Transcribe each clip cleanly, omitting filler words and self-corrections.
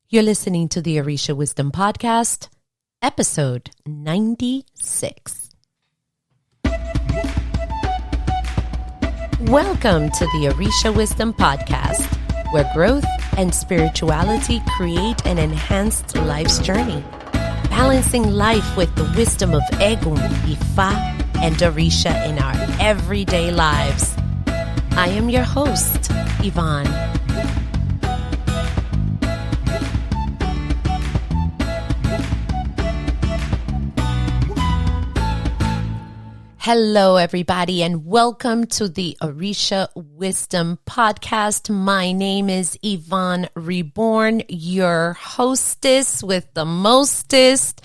You're listening to the Orisha Wisdom Podcast, episode 96. Welcome to the Orisha Wisdom Podcast, where growth and spirituality create an enhanced life's journey, balancing life with the wisdom of Egun, Ifa, and Orisha in our everyday lives. I am your host, Ivon. Hello, everybody, and welcome to the Orisha Wisdom Podcast. My name is Ivon Reborn, your hostess with the mostest.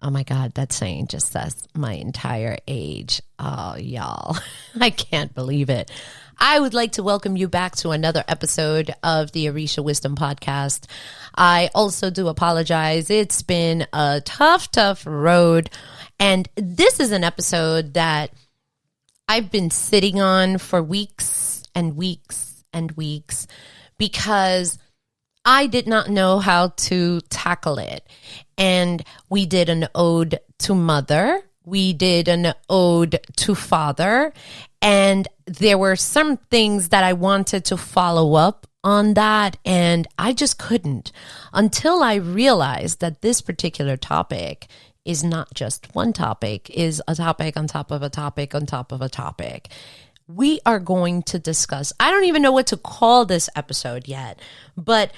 Oh my God, that saying just says my entire age. Oh, y'all, I can't believe it. I would like to welcome you back to another episode of the Orisha Wisdom Podcast. I also do apologize. It's been a tough road. And this is an episode that I've been sitting on for weeks and weeks and weeks because I did not know how to tackle it. And we did an ode to Mother. We did an ode to Father. And there were some things that I wanted to follow up on that. And I just couldn't until I realized that this particular topic is not just one topic, is a topic on top of a topic on top of a topic. We are going to discuss, I don't even know what to call this episode yet, but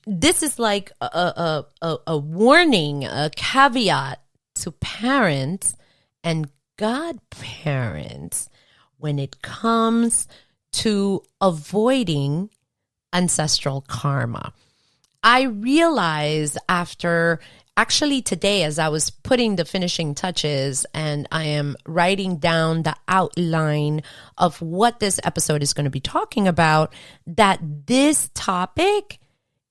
this is like a warning, a caveat to parents and godparents when it comes to avoiding ancestral karma. I realize actually today, as I was putting the finishing touches and I am writing down the outline of what this episode is going to be talking about, that this topic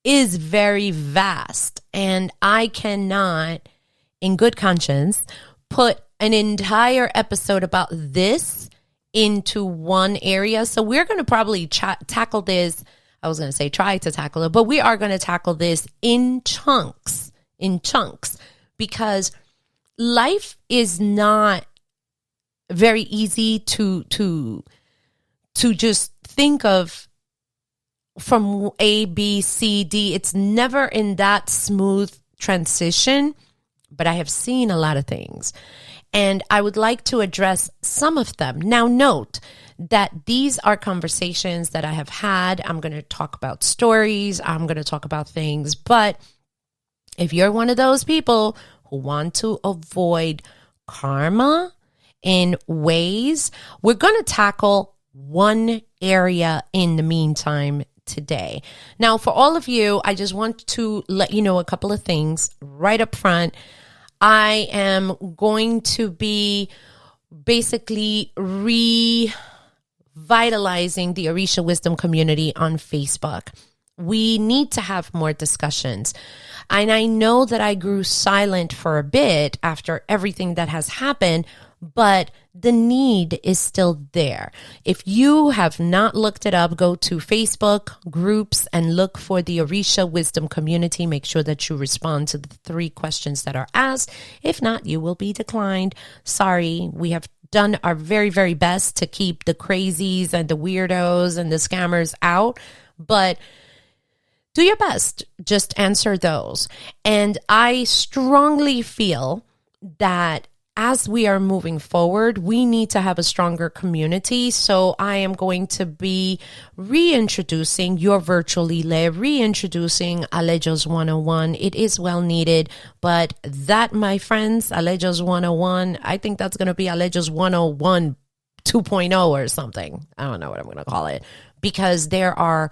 is very vast and I cannot, in good conscience, put an entire episode about this into one area. So we're going to probably tackle this. I was going to say try to tackle it, but we are going to tackle this in chunks, because life is not very easy to just think of from A, B, C, D. It's never in that smooth transition, but I have seen a lot of things and I would like to address some of them. Now, note that these are conversations that I have had. I'm going to talk about stories. I'm going to talk about things, but if you're one of those people who want to avoid karma in ways, we're going to tackle one area in the meantime today. Now, for all of you, I just want to let you know a couple of things right up front. I am going to be basically revitalizing the Orisha Wisdom community on Facebook. We need to have more discussions. And I know that I grew silent for a bit after everything that has happened, but the need is still there. If you have not looked it up, go to Facebook groups and look for the Orisha Wisdom community. Make sure that you respond to the 3 questions that are asked. If not, you will be declined. Sorry, we have done our very, very best to keep the crazies and the weirdos and the scammers out, but do your best. Just answer those. And I strongly feel that as we are moving forward, we need to have a stronger community. So I am going to be reintroducing your virtually led, reintroducing Alejos 101. It is well needed, but that, my friends, Alejos 101, I think that's going to be Alejos 101 2.0 or something. I don't know what I'm going to call it, because there are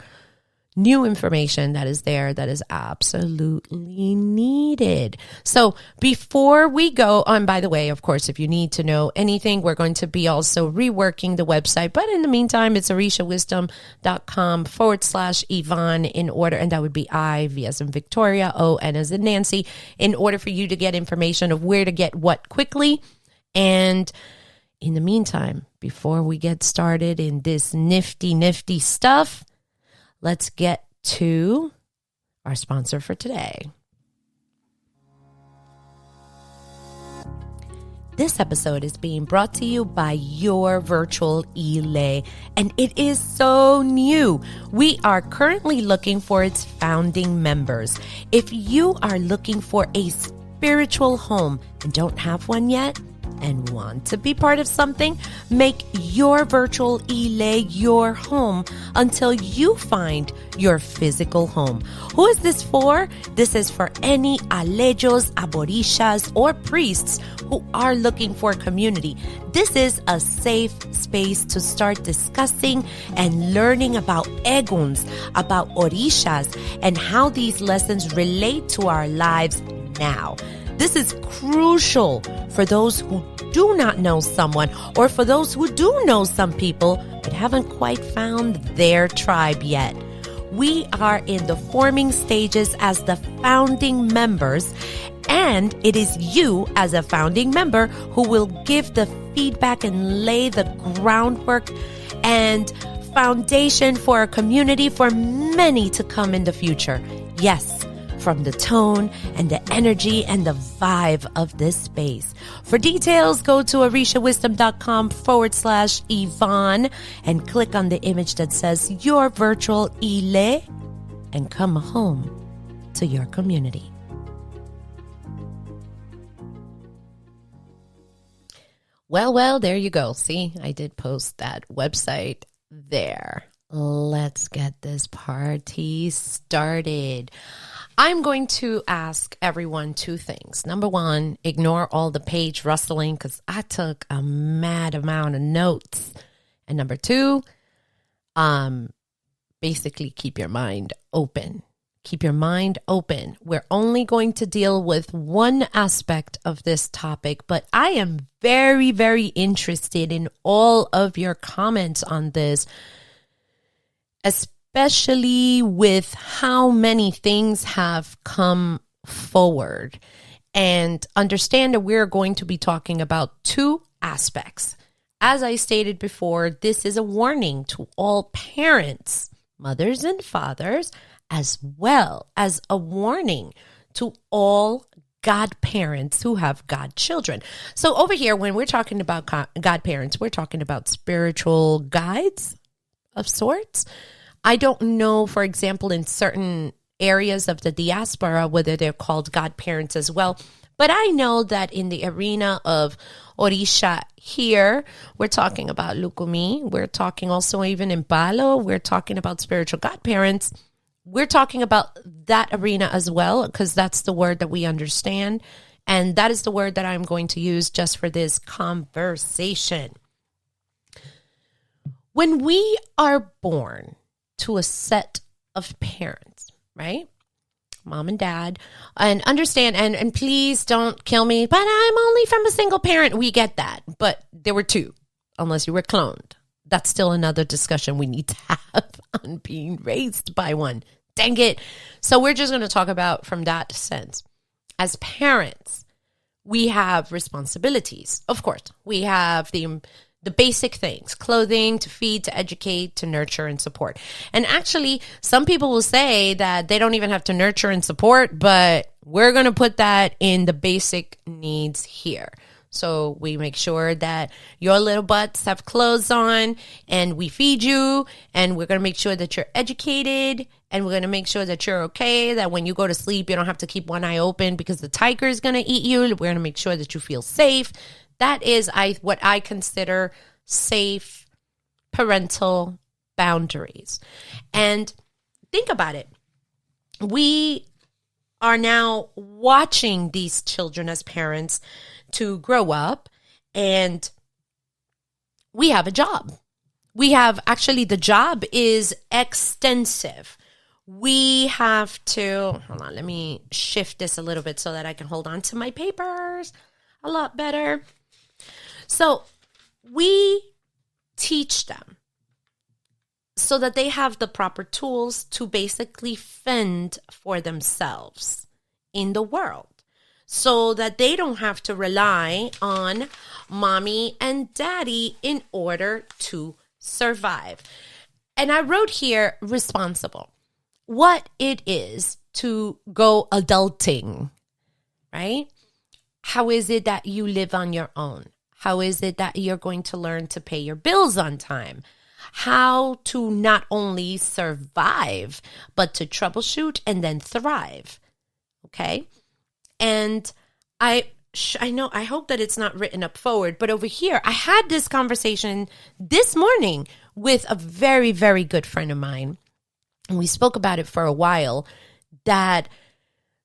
new information that is there that is absolutely needed. So before we go on, by the way, of course, if you need to know anything, we're going to be also reworking the website. But in the meantime, it's orishawisdom.com/Ivon in order, and that would be I, V as in Victoria, O, N as in Nancy, in order for you to get information of where to get what quickly. And in the meantime, before we get started in this nifty stuff, let's get to our sponsor for today. This episode is being brought to you by Your Virtual Elay, and it is so new. We are currently looking for its founding members. If you are looking for a spiritual home and don't have one yet and want to be part of something, make Your Virtual Elay your home until you find your physical home. Who is this for? This is for any alejos, aborishas, or priests who are looking for community. This is a safe space to start discussing and learning about eguns, about orishas, and how these lessons relate to our lives now. This is crucial for those who do not know someone, or for those who do know some people but haven't quite found their tribe yet. We are in the forming stages as the founding members, and it is you as a founding member who will give the feedback and lay the groundwork and foundation for a community for many to come in the future. Yes, from the tone and the energy and the vibe of this space. For details, go to orishawisdom.com/Ivon and click on the image that says Your Virtual Elay and come home to your community. Well, there you go. See, I did post that website there. Let's get this party started. I'm going to ask everyone two things. Number one, ignore all the page rustling because I took a mad amount of notes. And number two, basically keep your mind open. Keep your mind open. We're only going to deal with one aspect of this topic, but I am very, very interested in all of your comments on this, especially with how many things have come forward. And understand that we're going to be talking about two aspects. As I stated before, this is a warning to all parents, mothers and fathers, as well as a warning to all godparents who have godchildren. So over here, when we're talking about godparents, we're talking about spiritual guides of sorts. I don't know, for example, in certain areas of the diaspora, whether they're called godparents as well. But I know that in the arena of Orisha here, we're talking about Lukumi. We're talking also even in Palo. We're talking about spiritual godparents. We're talking about that arena as well, because that's the word that we understand. And that is the word that I'm going to use just for this conversation. When we are born to a set of parents, right? Mom and dad, and understand, and please don't kill me, but I'm only from a single parent. We get that. But there were two, unless you were cloned. That's still another discussion we need to have on being raised by one. Dang it. So we're just going to talk about from that sense. As parents, we have responsibilities. Of course, we have the basic things: clothing, to feed, to educate, to nurture and support. And actually, some people will say that they don't even have to nurture and support, but we're going to put that in the basic needs here. So we make sure that your little butts have clothes on, and we feed you, and we're going to make sure that you're educated, and we're going to make sure that you're okay, that when you go to sleep, you don't have to keep one eye open because the tiger is going to eat you. We're going to make sure that you feel safe. That is what I consider safe parental boundaries. And think about it. We are now watching these children as parents to grow up, and we have a job. The job is extensive. We have to, hold on, let me shift this a little bit so that I can hold on to my papers a lot better. So we teach them so that they have the proper tools to basically fend for themselves in the world, so that they don't have to rely on mommy and daddy in order to survive. And I wrote here responsible. what it is to go adulting, right? How is it that you live on your own? How is it that you're going to learn to pay your bills on time? How to not only survive, but to troubleshoot and then thrive, okay? And I know, I hope that it's not written up forward, but over here, I had this conversation this morning with a very, very good friend of mine. And we spoke about it for a while, that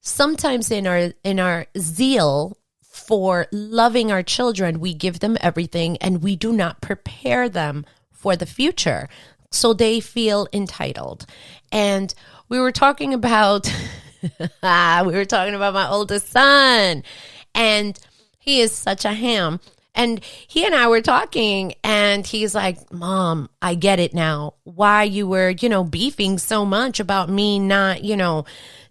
sometimes in our zeal for loving our children, we give them everything and we do not prepare them for the future. So they feel entitled. And we were talking about my oldest son, and he is such a ham. And he and I were talking, and he's like, Mom, I get it now. Why you were, beefing so much about me not,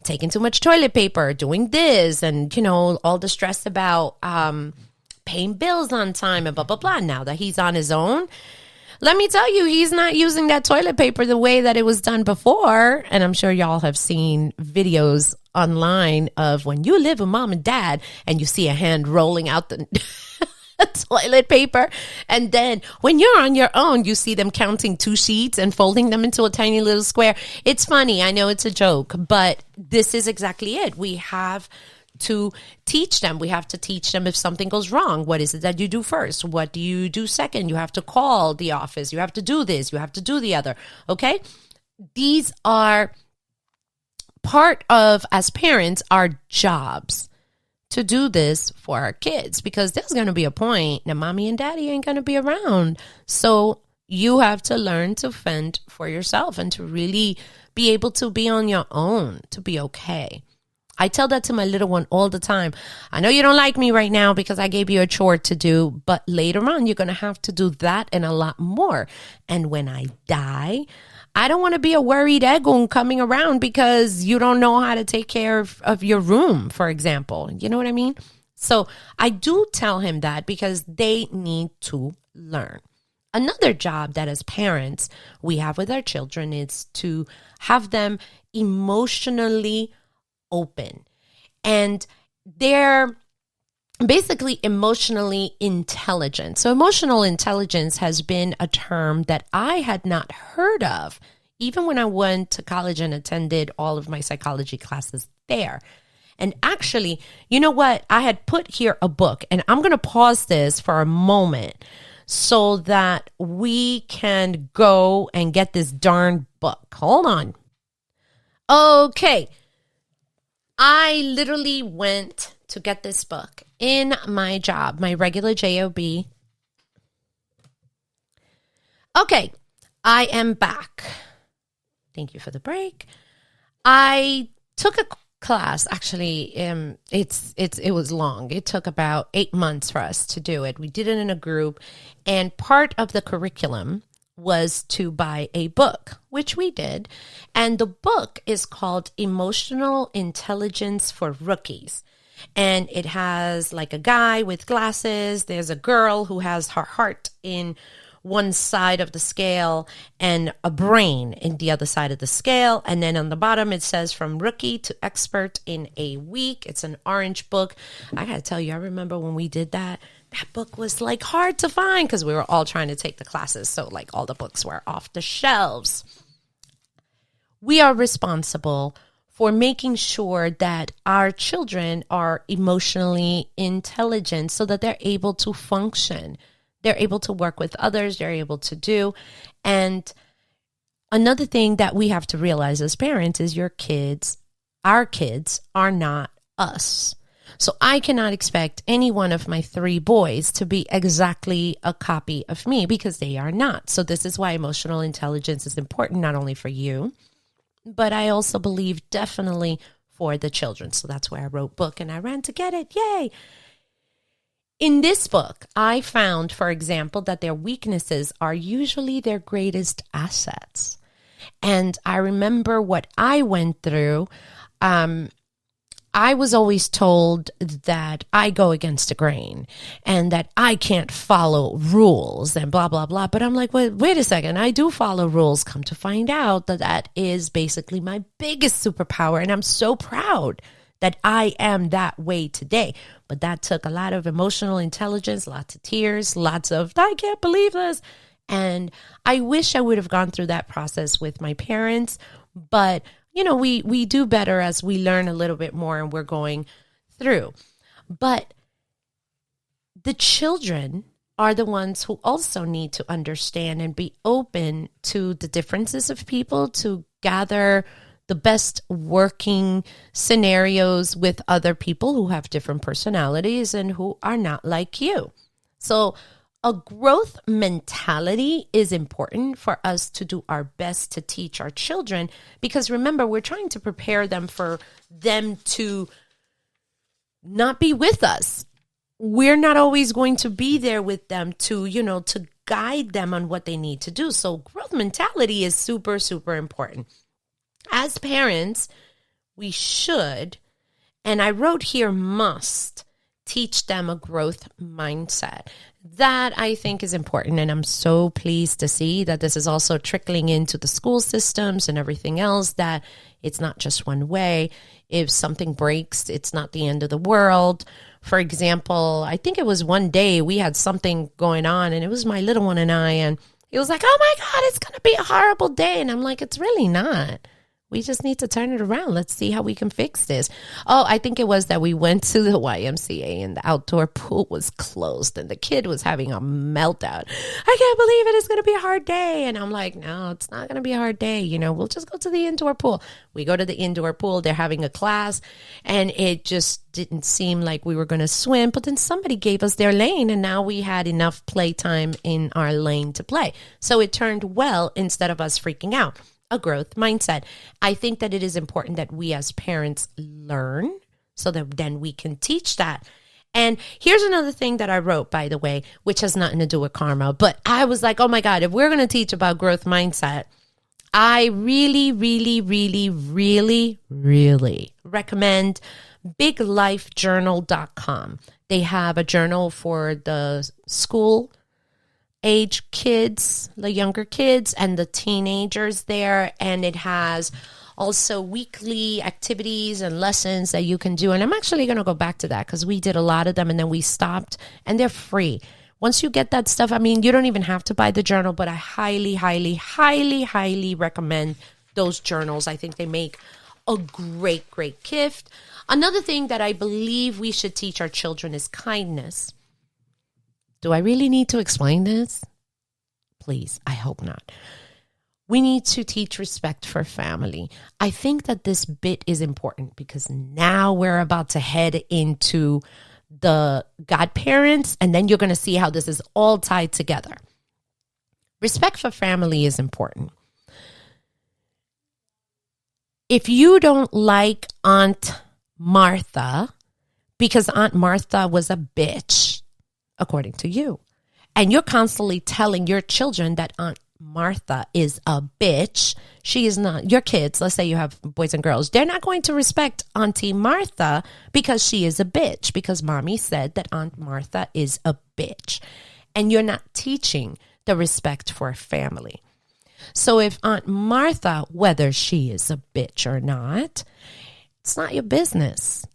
taking too much toilet paper, doing this, and, all the stress about paying bills on time and blah, blah, blah. Now that he's on his own, let me tell you, he's not using that toilet paper the way that it was done before. And I'm sure y'all have seen videos online of when you live with mom and dad and you see a hand rolling out the toilet paper. And then when you're on your own, you see them counting 2 sheets and folding them into a tiny little square. It's funny. I know it's a joke, but this is exactly it. We have to teach them. We have to teach them if something goes wrong. What is it that you do first? What do you do second? You have to call the office. You have to do this. You have to do the other. Okay? These are part of, as parents, our jobs to do this for our kids, because there's going to be a point that mommy and daddy ain't going to be around. So you have to learn to fend for yourself and to really be able to be on your own, to be okay. I tell that to my little one all the time. I know you don't like me right now because I gave you a chore to do, but later on, you're going to have to do that and a lot more. And when I die, I don't want to be a worried egon coming around because you don't know how to take care of your room, for example. You know what I mean? So I do tell him that because they need to learn. Another job that as parents we have with our children is to have them emotionally open. And they're basically emotionally intelligent. So emotional intelligence has been a term that I had not heard of, even when I went to college and attended all of my psychology classes there. And actually, you know what? I had put here a book, and I'm going to pause this for a moment so that we can go and get this darn book. Hold on. Okay. I literally went to get this book in my job, my regular job. Okay, I am back. Thank you for the break. I took a class. Actually, it was long. It took about 8 months for us to do it. We did it in a group, and part of the curriculum was to buy a book, which we did. And the book is called Emotional Intelligence for Rookies. And it has like a guy with glasses. There's a girl who has her heart in one side of the scale and a brain in the other side of the scale. And then on the bottom, it says from rookie to expert in a week. It's an orange book. I got to tell you, I remember when we did that book was like hard to find because we were all trying to take the classes. So like all the books were off the shelves. We are responsible for making sure that our children are emotionally intelligent so that they're able to function. They're able to work with others. They're able to do. And another thing that we have to realize as parents is our kids are not us. So I cannot expect any one of my 3 boys to be exactly a copy of me because they are not. So this is why emotional intelligence is important, not only for you, but I also believe definitely for the children. So that's why I wrote book and I ran to get it. Yay. In this book, I found, for example, that their weaknesses are usually their greatest assets. And I remember what I went through. I was always told that I go against the grain and that I can't follow rules and blah, blah, blah. But I'm like, wait a second. I do follow rules. Come to find out that that is basically my biggest superpower. And I'm so proud that I am that way today. But that took a lot of emotional intelligence, lots of tears, lots of, I can't believe this. And I wish I would have gone through that process with my parents. But we do better as we learn a little bit more and we're going through. But the children are the ones who also need to understand and be open to the differences of people, to gather the best working scenarios with other people who have different personalities and who are not like you. So a growth mentality is important for us to do our best to teach our children, because remember, we're trying to prepare them for them to not be with us. We're not always going to be there with them to guide them on what they need to do. So growth mentality is super, super important. As parents, we should, and I wrote here must, teach them a growth mindset. That I think is important, and I'm so pleased to see that this is also trickling into the school systems and everything else, that it's not just one way. If something breaks, it's not the end of the world. For example, I think it was one day we had something going on, and it was my little one and I, and he was like, oh my God, it's going to be a horrible day. And I'm like, it's really not. We just need to turn it around. Let's see how we can fix this. Oh, I think it was that we went to the YMCA and the outdoor pool was closed and the kid was having a meltdown. I can't believe it. It's going to be a hard day. And I'm like, no, it's not going to be a hard day. We'll just go to the indoor pool. We go to the indoor pool. They're having a class and it just didn't seem like we were going to swim. But then somebody gave us their lane and now we had enough playtime in our lane to play. So it turned well instead of us freaking out. A growth mindset. I think that it is important that we as parents learn so that then we can teach that. And here's another thing that I wrote, by the way, which has nothing to do with karma. But I was like, oh my God, if we're going to teach about growth mindset, I really, really, really, really, really recommend biglifejournal.com. They have a journal for the school age kids, the younger kids and the teenagers there. And it has also weekly activities and lessons that you can do. And I'm actually going to go back to that because we did a lot of them and then we stopped, and they're free. Once you get that stuff, you don't even have to buy the journal, but I highly, highly, highly, highly recommend those journals. I think they make a great, great gift. Another thing that I believe we should teach our children is kindness. Do I really need to explain this? Please, I hope not. We need to teach respect for family. I think that this bit is important because now we're about to head into the Godparents, and then you're going to see how this is all tied together. Respect for family is important. If you don't like Aunt Martha because Aunt Martha was a bitch, according to you, and you're constantly telling your children that Aunt Martha is a bitch, she is not. Your kids, let's say you have boys and girls, they're not going to respect Auntie Martha because she is a bitch, because mommy said that Aunt Martha is a bitch. And you're not teaching the respect for family. So if Aunt Martha, whether she is a bitch or not, it's not your business.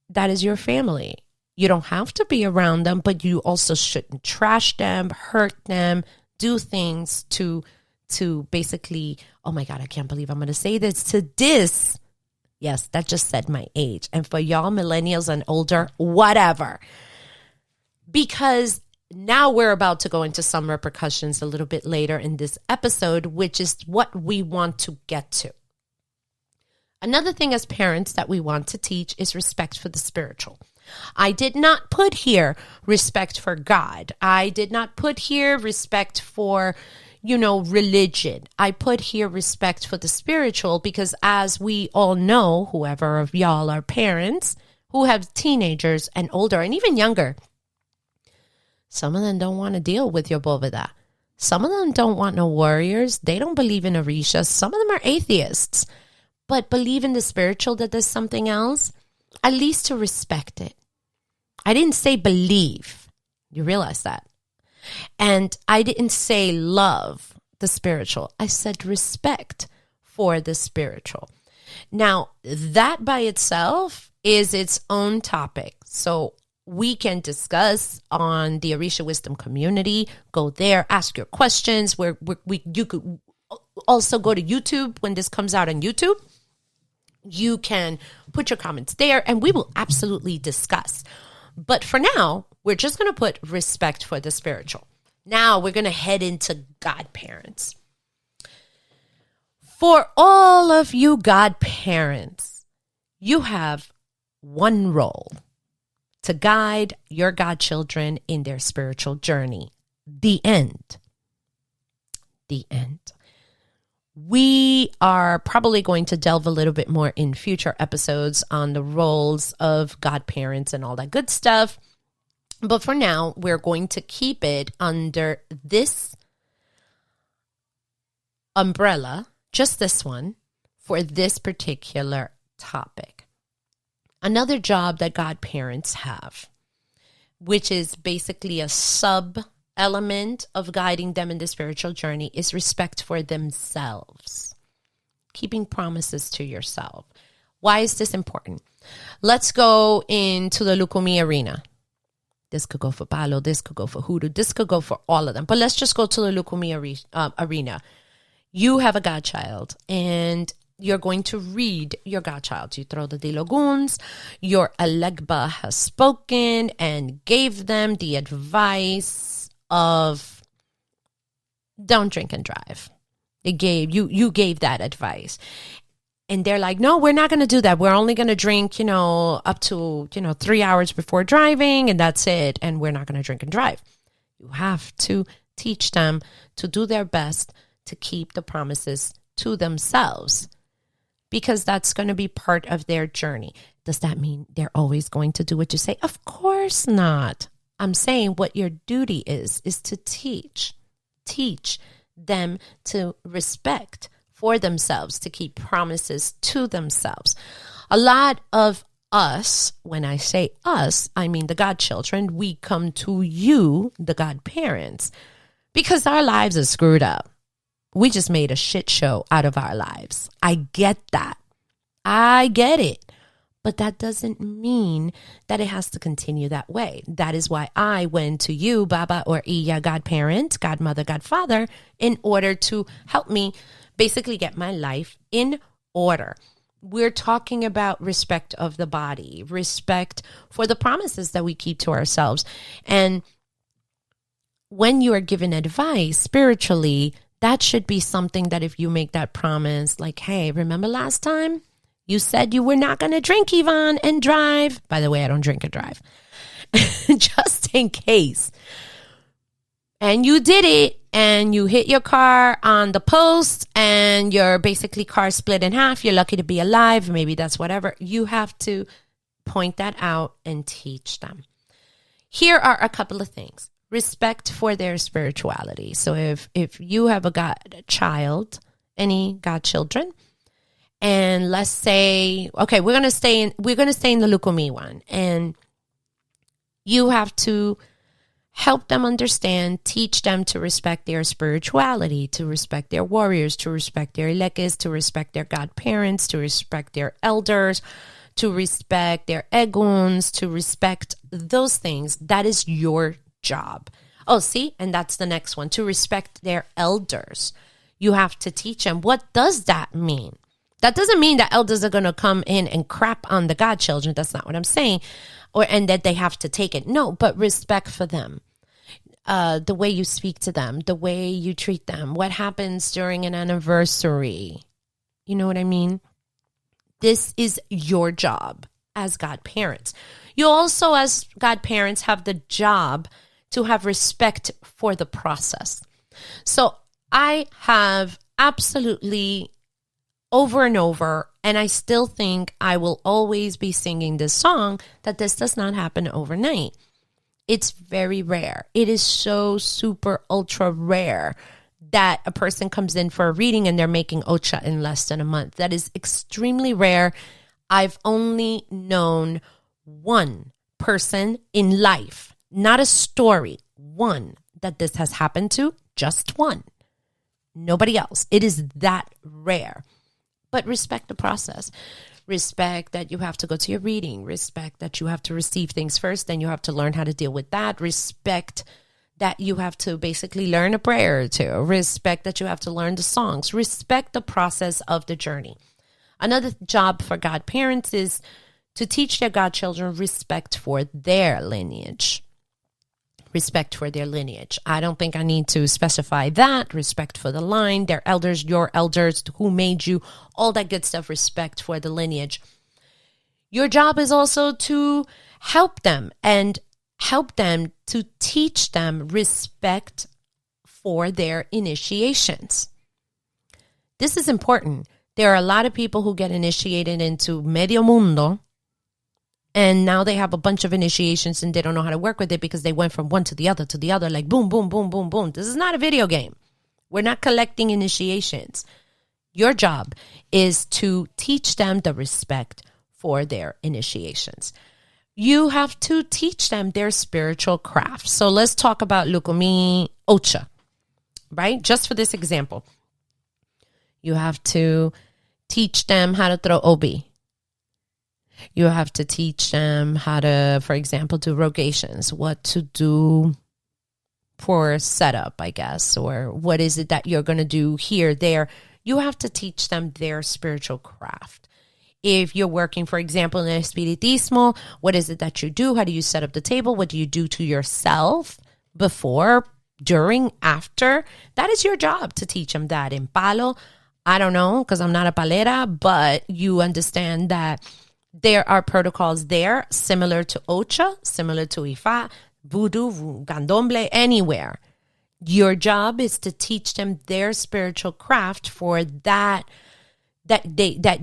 That is your family. You don't have to be around them, but you also shouldn't trash them, hurt them, do things to basically, oh my God, I can't believe I'm going to say this, to diss. Yes, that just said my age. And for y'all millennials and older, whatever. Because now we're about to go into some repercussions a little bit later in this episode, which is what we want to get to. Another thing as parents that we want to teach is respect for the spiritual. I did not put here respect for God. I did not put here respect for, religion. I put here respect for the spiritual because, as we all know, whoever of y'all are parents who have teenagers and older and even younger, some of them don't want to deal with your boveda. Some of them don't want no warriors. They don't believe in Orisha. Some of them are atheists, but believe in the spiritual, that there's something else. at least to respect it. I didn't say believe. You realize that. And I didn't say love the spiritual. I said respect for the spiritual. Now, that by itself is its own topic. So we can discuss on the Orisha Wisdom community. Go there, ask your questions. You could also go to YouTube when this comes out on YouTube. You can put your comments there and we will absolutely discuss. But for now, we're just going to put respect for the spiritual. Now we're going to head into godparents. For all of you godparents, you have one role: to guide your godchildren in their spiritual journey. The end. The end. We are probably going to delve a little bit more in future episodes on the roles of godparents and all that good stuff. But for now, we're going to keep it under this umbrella, just this one, for this particular topic. Another job that godparents have, which is basically a sub-element of guiding them in the spiritual journey, is respect for themselves. Keeping promises to yourself. Why is this important? Let's go into the Lukumi arena. This could go for Palo, this could go for Hoodoo, this could go for all of them. But let's just go to the Lukumi arena. You have a godchild and you're going to read your godchild. You throw the diloguns. Your Alegba has spoken and gave them the advice of don't drink and drive. You gave that advice. And they're like, no, we're not going to do that. We're only going to drink, up to, 3 hours before driving, and that's it. And we're not going to drink and drive. You have to teach them to do their best to keep the promises to themselves, because that's going to be part of their journey. Does that mean they're always going to do what you say? Of course not. I'm saying what your duty is to teach them to respect for themselves, to keep promises to themselves. A lot of us, when I say us, I mean the godchildren, we come to you, the godparents, because our lives are screwed up. We just made a shit show out of our lives. I get that. I get it. But that doesn't mean that it has to continue that way. That is why I went to you, Baba or Iya, godparent, godmother, godfather, in order to help me basically get my life in order. We're talking about respect of the body, respect for the promises that we keep to ourselves. And when you are given advice spiritually, that should be something that if you make that promise, like, hey, remember last time you said you were not going to drink, Ivon, and drive? By the way, I don't drink and drive. Just in case. And you did it, and you hit your car on the post, and your basically car split in half. You're lucky to be alive. Maybe that's whatever. You have to point that out and teach them. Here are a couple of things. Respect for their spirituality. So if you have a godchild, any godchildren, and let's say, okay, we're gonna stay in the Lukumi one, and you have to help them understand, teach them to respect their spirituality, to respect their warriors, to respect their lekes, to respect their godparents, to respect their elders, to respect their eguns, to respect those things. That is your job. Oh, see? And that's the next one, to respect their elders. You have to teach them. What does that mean? That doesn't mean that elders are going to come in and crap on the godchildren. That's not what I'm saying. And that they have to take it. No, but respect for them. The way you speak to them, the way you treat them, what happens during an anniversary. You know what I mean? This is your job as godparents. You also, as godparents, have the job to have respect for the process. So I have absolutely over and over, and I still think I will always be singing this song, that this does not happen overnight. It's very rare. It is so super ultra rare that a person comes in for a reading and they're making ocha in less than a month. That is extremely rare. I've only known one person in life, not a story, one that this has happened to, just one. Nobody else. It is that rare. But respect the process. Respect that you have to go to your reading. Respect that you have to receive things first, then you have to learn how to deal with that. Respect that you have to basically learn a prayer or two. Respect that you have to learn the songs. Respect the process of the journey. Another job for godparents is to teach their godchildren respect for their lineage. Respect for their lineage. I don't think I need to specify that. Respect for the line, their elders, your elders, who made you, all that good stuff. Respect for the lineage. Your job is also to help them and help them to teach them respect for their initiations. This is important. There are a lot of people who get initiated into medio mundo, and now they have a bunch of initiations and they don't know how to work with it because they went from one to the other, like boom, boom, boom, boom, boom. This is not a video game. We're not collecting initiations. Your job is to teach them the respect for their initiations. You have to teach them their spiritual craft. So let's talk about Lukumi Ocha, right? Just for this example. You have to teach them how to throw obi. You have to teach them how to, for example, do rogations, what to do for setup, I guess, or what is it that you're going to do here, there. You have to teach them their spiritual craft. If you're working, for example, in Espiritismo, what is it that you do? How do you set up the table? What do you do to yourself before, during, after? That is your job to teach them that. In Palo, I don't know, because I'm not a palera, but you understand that there are protocols there similar to Ocha, similar to Ifa, Voodoo, Candomblé, anywhere. Your job is to teach them their spiritual craft for that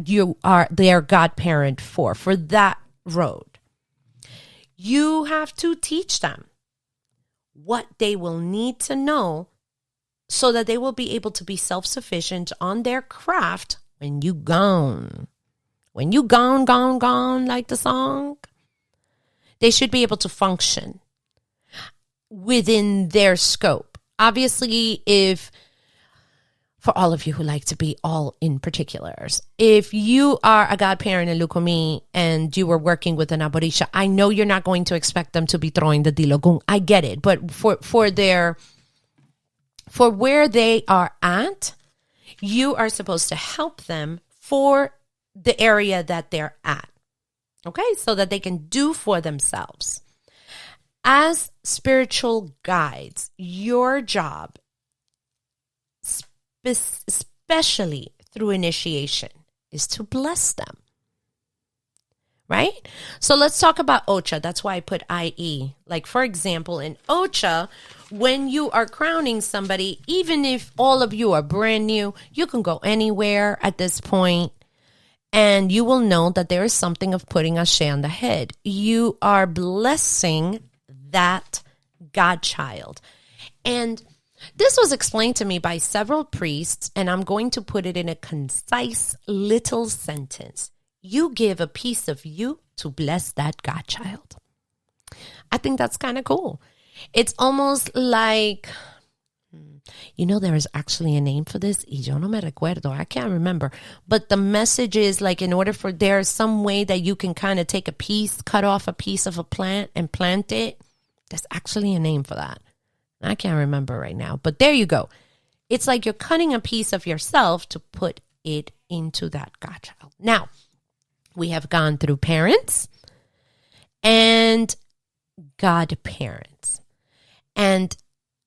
you are their godparent for that road. You have to teach them what they will need to know so that they will be able to be self-sufficient on their craft when you gone. When you gone, like the song, they should be able to function within their scope. Obviously, for all of you who like to be all in particulars, if you are a godparent in Lukumi and you were working with an Orisha, I know you're not going to expect them to be throwing the dilogun. I get it. But for where they are at, you are supposed to help them for the area that they're at, okay? So that they can do for themselves. As spiritual guides, your job, especially through initiation, is to bless them, right? So let's talk about Ocha. That's why I put IE. Like, for example, in Ocha, when you are crowning somebody, even if all of you are brand new, you can go anywhere at this point, and you will know that there is something of putting Ashe on the head. You are blessing that godchild. And this was explained to me by several priests, and I'm going to put it in a concise little sentence. You give a piece of you to bless that godchild. I think that's kind of cool. It's almost like, there is actually a name for this. Y yo no me recuerdo. I can't remember. But the message is like, in order for there's some way that you can kind of take a piece, cut off a piece of a plant and plant it. There's actually a name for that. I can't remember right now. But there you go. It's like you're cutting a piece of yourself to put it into that godchild. Now, we have gone through parents and godparents. And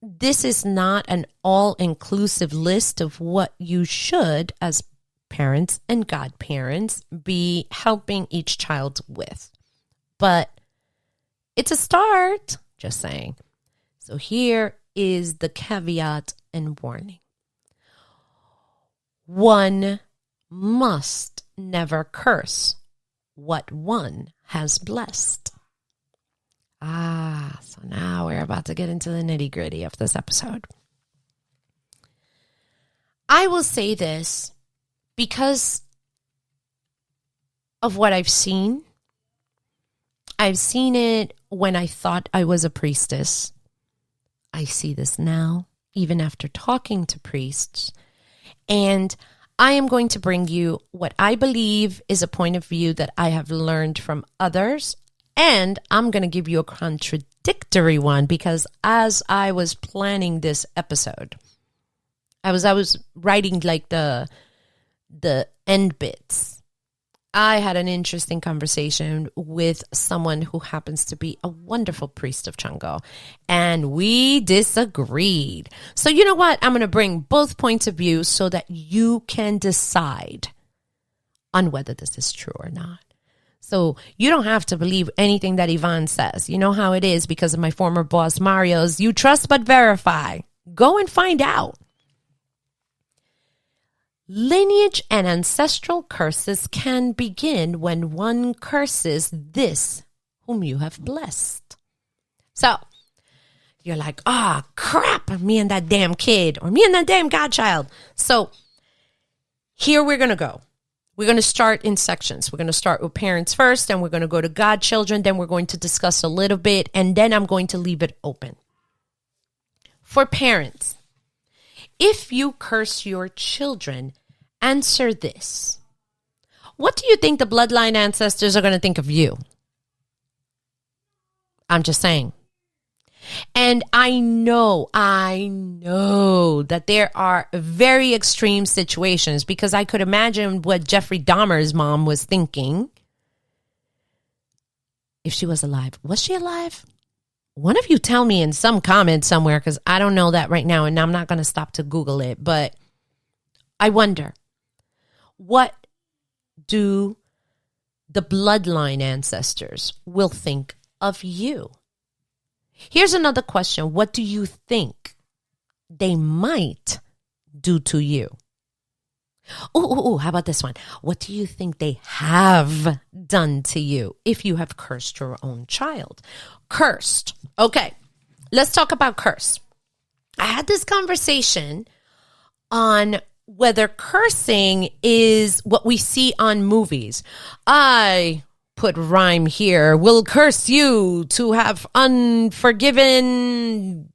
this is not an all-inclusive list of what you should, as parents and godparents, be helping each child with. But it's a start, just saying. So here is the caveat and warning. One must never curse what one has blessed. So now we're about to get into the nitty-gritty of this episode. I will say this because of what I've seen. I've seen it when I thought I was a priestess. I see this now, even after talking to priests. And I am going to bring you what I believe is a point of view that I have learned from others. And I'm going to give you a contradictory one because as I was planning this episode, I was writing like the end bits. I had an interesting conversation with someone who happens to be a wonderful priest of Chango, and we disagreed. So you know what? I'm going to bring both points of view so that you can decide on whether this is true or not. So you don't have to believe anything that Ivon says. You know how it is because of my former boss, Mario's. You trust but verify. Go and find out. Lineage and ancestral curses can begin when one curses this whom you have blessed. So you're like, crap, me and that damn kid or me and that damn godchild. So here we're going to go. We're going to start in sections. We're going to start with parents first, and we're going to go to godchildren. Then we're going to discuss a little bit, and then I'm going to leave it open. For parents, if you curse your children, answer this. What do you think the bloodline ancestors are going to think of you? I'm just saying. And I know that there are very extreme situations because I could imagine what Jeffrey Dahmer's mom was thinking if she was alive. Was she alive? One of you tell me in some comment somewhere because I don't know that right now and I'm not going to stop to Google it. But I wonder, what do the bloodline ancestors will think of you? Here's another question. What do you think they might do to you? How about this one? What do you think they have done to you if you have cursed your own child? Cursed. Okay, let's talk about curse. I had this conversation on whether cursing is what we see on movies. I put rhyme here, will curse you to have unforgiven,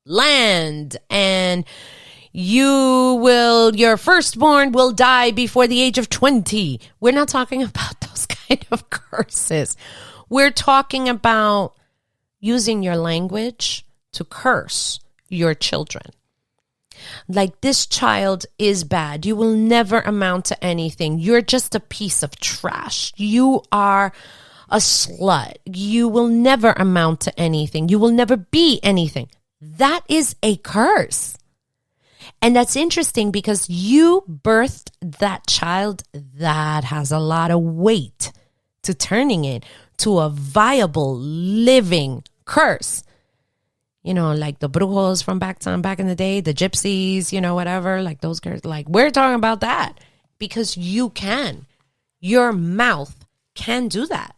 land, and your firstborn will die before the age of 20. We're not talking about those kind of curses. We're talking about using your language to curse your children. Like, this child is bad. You will never amount to anything. You're just a piece of trash. You are a slut. You will never amount to anything. You will never be anything. That is a curse. And that's interesting because you birthed that child that has a lot of weight to turning it to a viable, living curse. Like the brujos from back in the day, the gypsies, whatever, like those girls, like we're talking about that because you can. Your mouth can do that.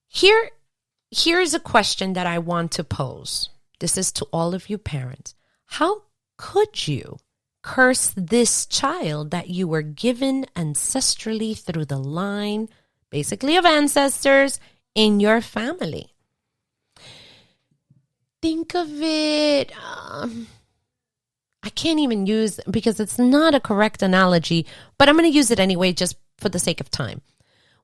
Here's a question that I want to pose. This is to all of you parents. How could you curse this child that you were given ancestrally through the line, basically of ancestors in your family? Think of it, I can't even use, because it's not a correct analogy, but I'm going to use it anyway just for the sake of time.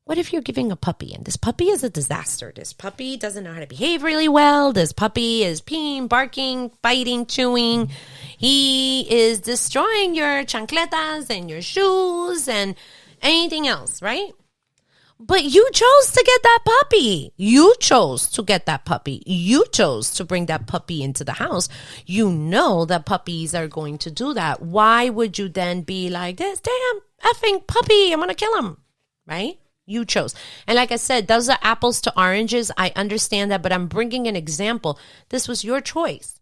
What if you're giving a puppy and this puppy is a disaster? This puppy doesn't know how to behave really well. This puppy is peeing, barking, biting, chewing. He is destroying your chancletas and your shoes and anything else, right? But you chose to get that puppy. You chose to get that puppy. You chose to bring that puppy into the house. You know that puppies are going to do that. Why would you then be like, this damn effing puppy, I'm going to kill him, right? You chose. And like I said, those are apples to oranges. I understand that, but I'm bringing an example. This was your choice.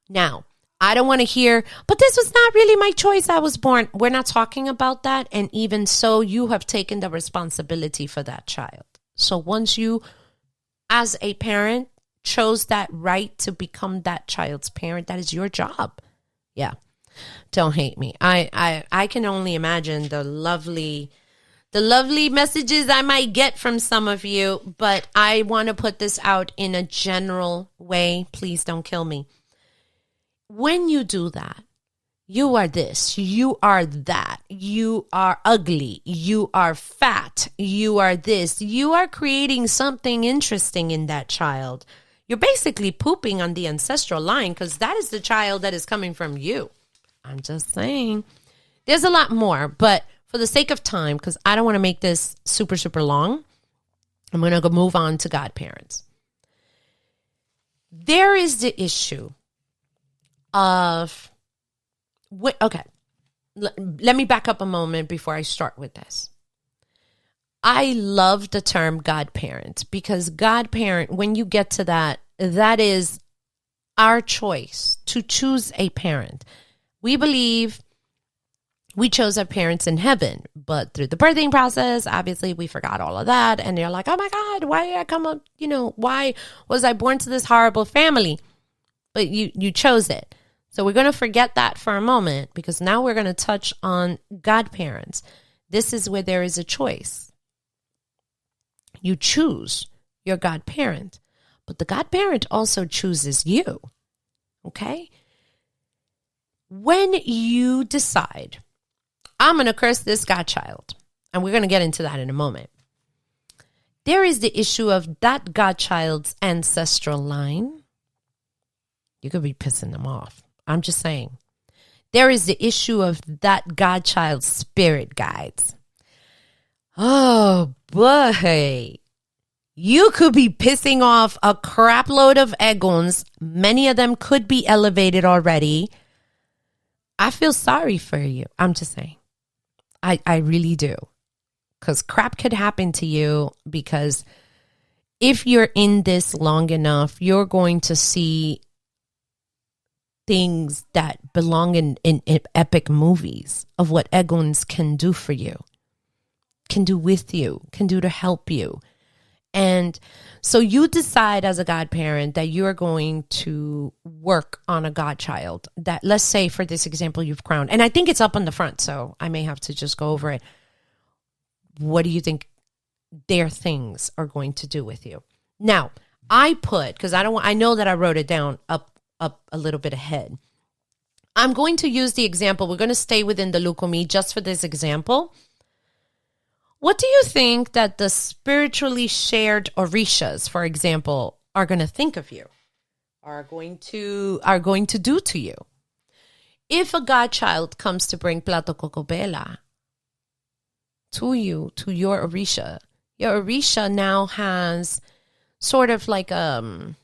Now, I don't want to hear, but this was not really my choice. I was born. We're not talking about that. And even so, you have taken the responsibility for that child. So once you, as a parent, chose that right to become that child's parent, that is your job. Yeah. Don't hate me. I can only imagine the lovely messages I might get from some of you, but I want to put this out in a general way. Please don't kill me. When you do that, you are this, you are that, you are ugly, you are fat, you are this, you are creating something interesting in that child. You're basically pooping on the ancestral line because that is the child that is coming from you. I'm just saying. There's a lot more, but for the sake of time, because I don't want to make this super, super long, I'm going to go move on to godparents. There is the issue of, okay, let me back up a moment before I start with this. I love the term godparent because godparent, when you get to that, that is our choice to choose a parent. We believe we chose our parents in heaven, but through the birthing process, obviously we forgot all of that. And they're like, oh my God, why did I come up? Why was I born to this horrible family? But you chose it. So we're going to forget that for a moment because now we're going to touch on godparents. This is where there is a choice. You choose your godparent, but the godparent also chooses you. Okay? When you decide, I'm going to curse this godchild, and we're going to get into that in a moment. There is the issue of that godchild's ancestral line. You could be pissing them off. I'm just saying. There is the issue of that godchild's spirit guides. Oh, boy. You could be pissing off a crap load of egons. Many of them could be elevated already. I feel sorry for you. I'm just saying. I really do. Because crap could happen to you because if you're in this long enough, you're going to see things that belong in epic movies of what egons can do for you, can do with you, can do to help you. And so you decide as a godparent that you're going to work on a godchild that, let's say for this example, you've crowned. And I think it's up on the front, so I may have to just go over it. What do you think their things are going to do with you? Now, I put, because I know that I wrote it down up a little bit ahead. I'm going to use the example. We're going to stay within the Lukumi just for this example. What do you think that the spiritually shared Orishas, for example, are going to think of you, are going to do to you? If a godchild comes to bring Plato Cocobela to you, to your Orisha now has sort of like a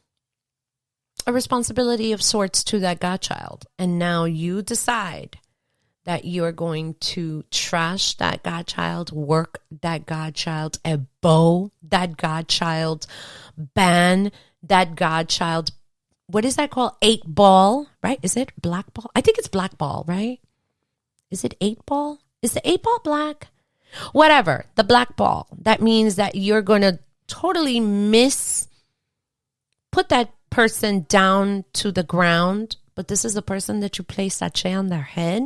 responsibility of sorts to that godchild. And now you decide that you're going to trash that godchild, work that godchild, ebo that godchild, ban that godchild. What is that called? 8-ball, right? Is it black ball? I think it's black ball, right? Is it 8-ball? Is the 8-ball black? Whatever, the black ball. That means that you're going to totally put that person down to the ground, but this is the person that you place sachet on their head.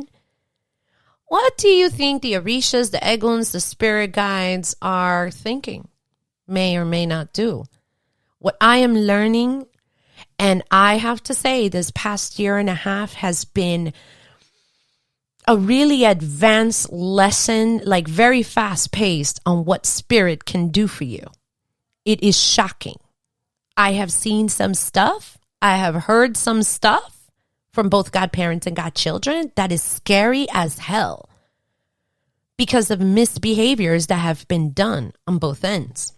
What do you think the Orishas, the Egons, the spirit guides are thinking? May or may not do. What I am learning, and I have to say this past year and a half has been a really advanced lesson, like very fast paced on what spirit can do for you. It is shocking. I have seen some stuff. I have heard some stuff from both godparents and godchildren that is scary as hell because of misbehaviors that have been done on both ends.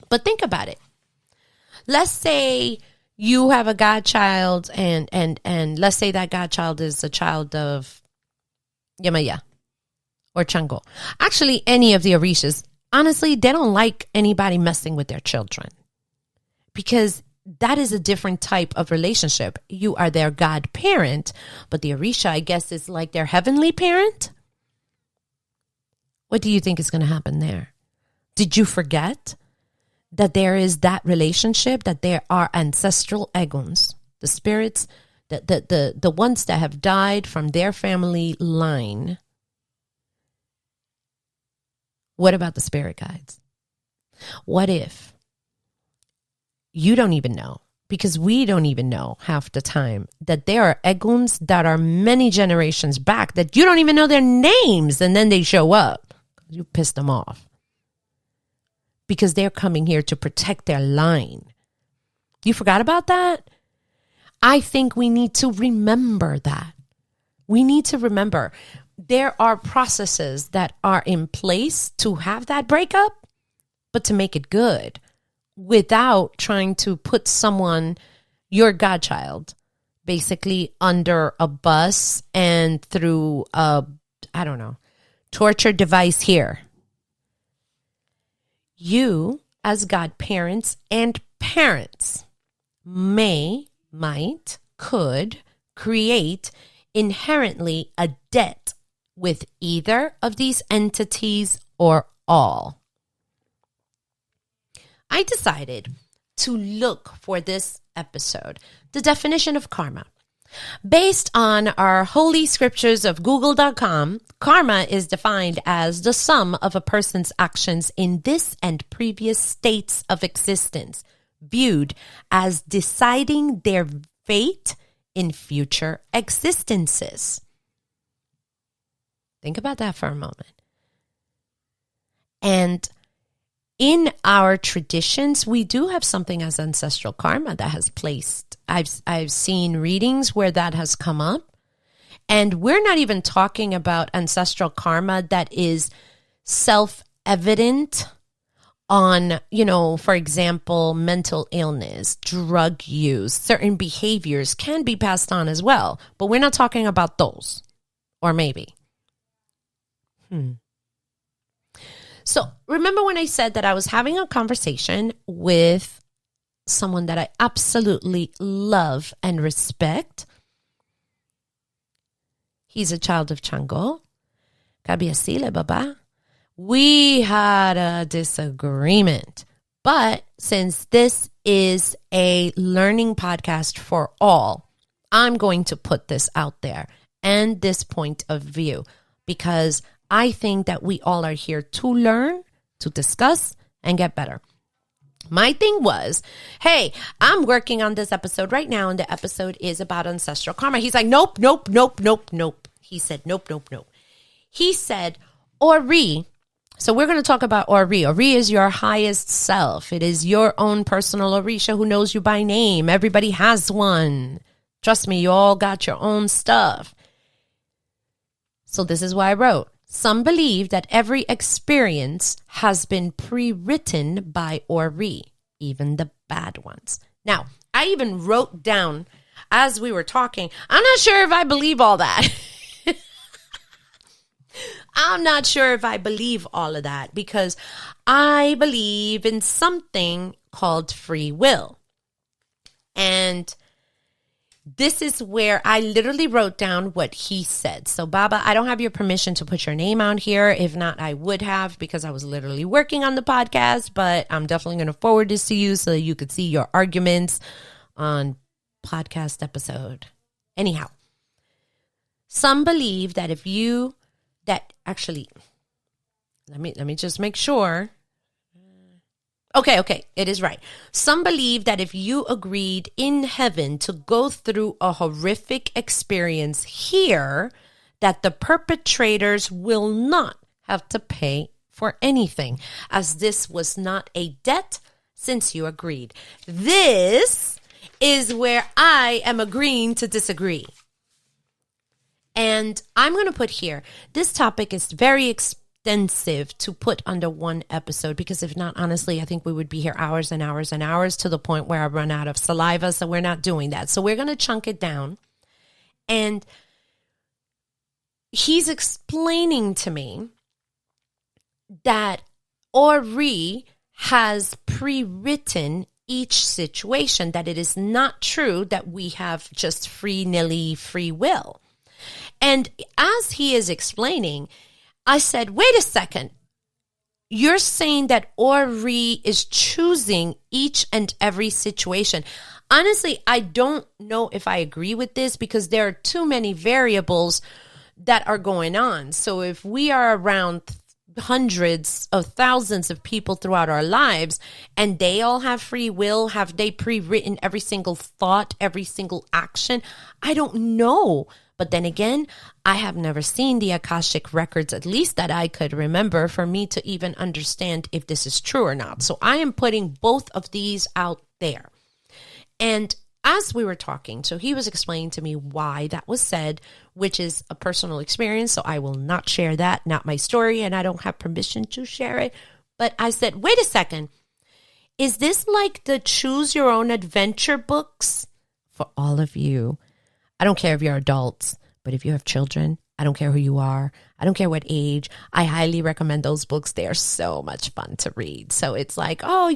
But think about it. Let's say you have a godchild and let's say that godchild is a child of Yamaya or Chango. Actually, any of the Orishas, honestly, they don't like anybody messing with their children because that is a different type of relationship. You are their godparent, but the Orisha, I guess, is like their heavenly parent. What do you think is going to happen there? Did you forget that there is that relationship, that there are ancestral egons, the spirits the ones that have died from their family line, what about the spirit guides? What if you don't even know? Because we don't even know half the time that there are eguns that are many generations back that you don't even know their names, and then they show up. You pissed them off because they're coming here to protect their line. You forgot about that? I think we need to remember that. We need to remember there are processes that are in place to have that breakup, but to make it good without trying to put someone, your godchild, basically under a bus and through a, torture device here. You, as godparents and parents, could create inherently a debt with either of these entities or all. I decided to look for this episode, the definition of karma. Based on our holy scriptures of google.com, karma is defined as the sum of a person's actions in this and previous states of existence, viewed as deciding their fate in future existences. Think about that for a moment. And in our traditions, we do have something as ancestral karma that has placed. I've seen readings where that has come up. And we're not even talking about ancestral karma that is self-evident on, for example, mental illness, drug use, certain behaviors can be passed on as well. But we're not talking about those. Or maybe. So remember when I said that I was having a conversation with someone that I absolutely love and respect? He's a child of Chango. Kabiasile Baba. We had a disagreement. But since this is a learning podcast for all, I'm going to put this out there and this point of view because I think that we all are here to learn, to discuss, and get better. My thing was, hey, I'm working on this episode right now, and the episode is about ancestral karma. He's like, nope. He said, nope. He said, Ori. So we're going to talk about Ori. Ori is your highest self. It is your own personal Orisha who knows you by name. Everybody has one. Trust me, you all got your own stuff. So this is why I wrote. Some believe that every experience has been pre-written by Ori, even the bad ones. Now, I even wrote down as we were talking, I'm not sure if I believe all that. I'm not sure if I believe all of that because I believe in something called free will. And this is where I literally wrote down what he said. So, Baba, I don't have your permission to put your name out here. If not, I would have because I was literally working on the podcast. But I'm definitely going to forward this to you so that you could see your arguments on podcast episode. Anyhow, some believe that let me just make sure. Okay, it is right. Some believe that if you agreed in heaven to go through a horrific experience here, that the perpetrators will not have to pay for anything, as this was not a debt since you agreed. This is where I am agreeing to disagree. And I'm going to put here, this topic is very expensive to put under one episode because if not, honestly, I think we would be here hours and hours and hours to the point where I run out of saliva. So we're not doing that. So we're going to chunk it down. And he's explaining to me that Ori has pre-written each situation, that it is not true that we have just free will. And as he is explaining, I said, wait a second. You're saying that Ori is choosing each and every situation. honestly, I don't know if I agree with this because there are too many variables that are going on. So if we are around hundreds of thousands of people throughout our lives and they all have free will, have they pre-written every single thought, every single action? I don't know. But then again, I have never seen the Akashic records, at least that I could remember, for me to even understand if this is true or not. So I am putting both of these out there. And as we were talking, so he was explaining to me why that was said, which is a personal experience. So I will not share that, not my story, and I don't have permission to share it. But I said, wait a second. Is this like the Choose Your Own Adventure books? For all of you, I don't care if you're adults, but if you have children, I don't care who you are. I don't care what age. I highly recommend those books. They are so much fun to read. So it's like, oh,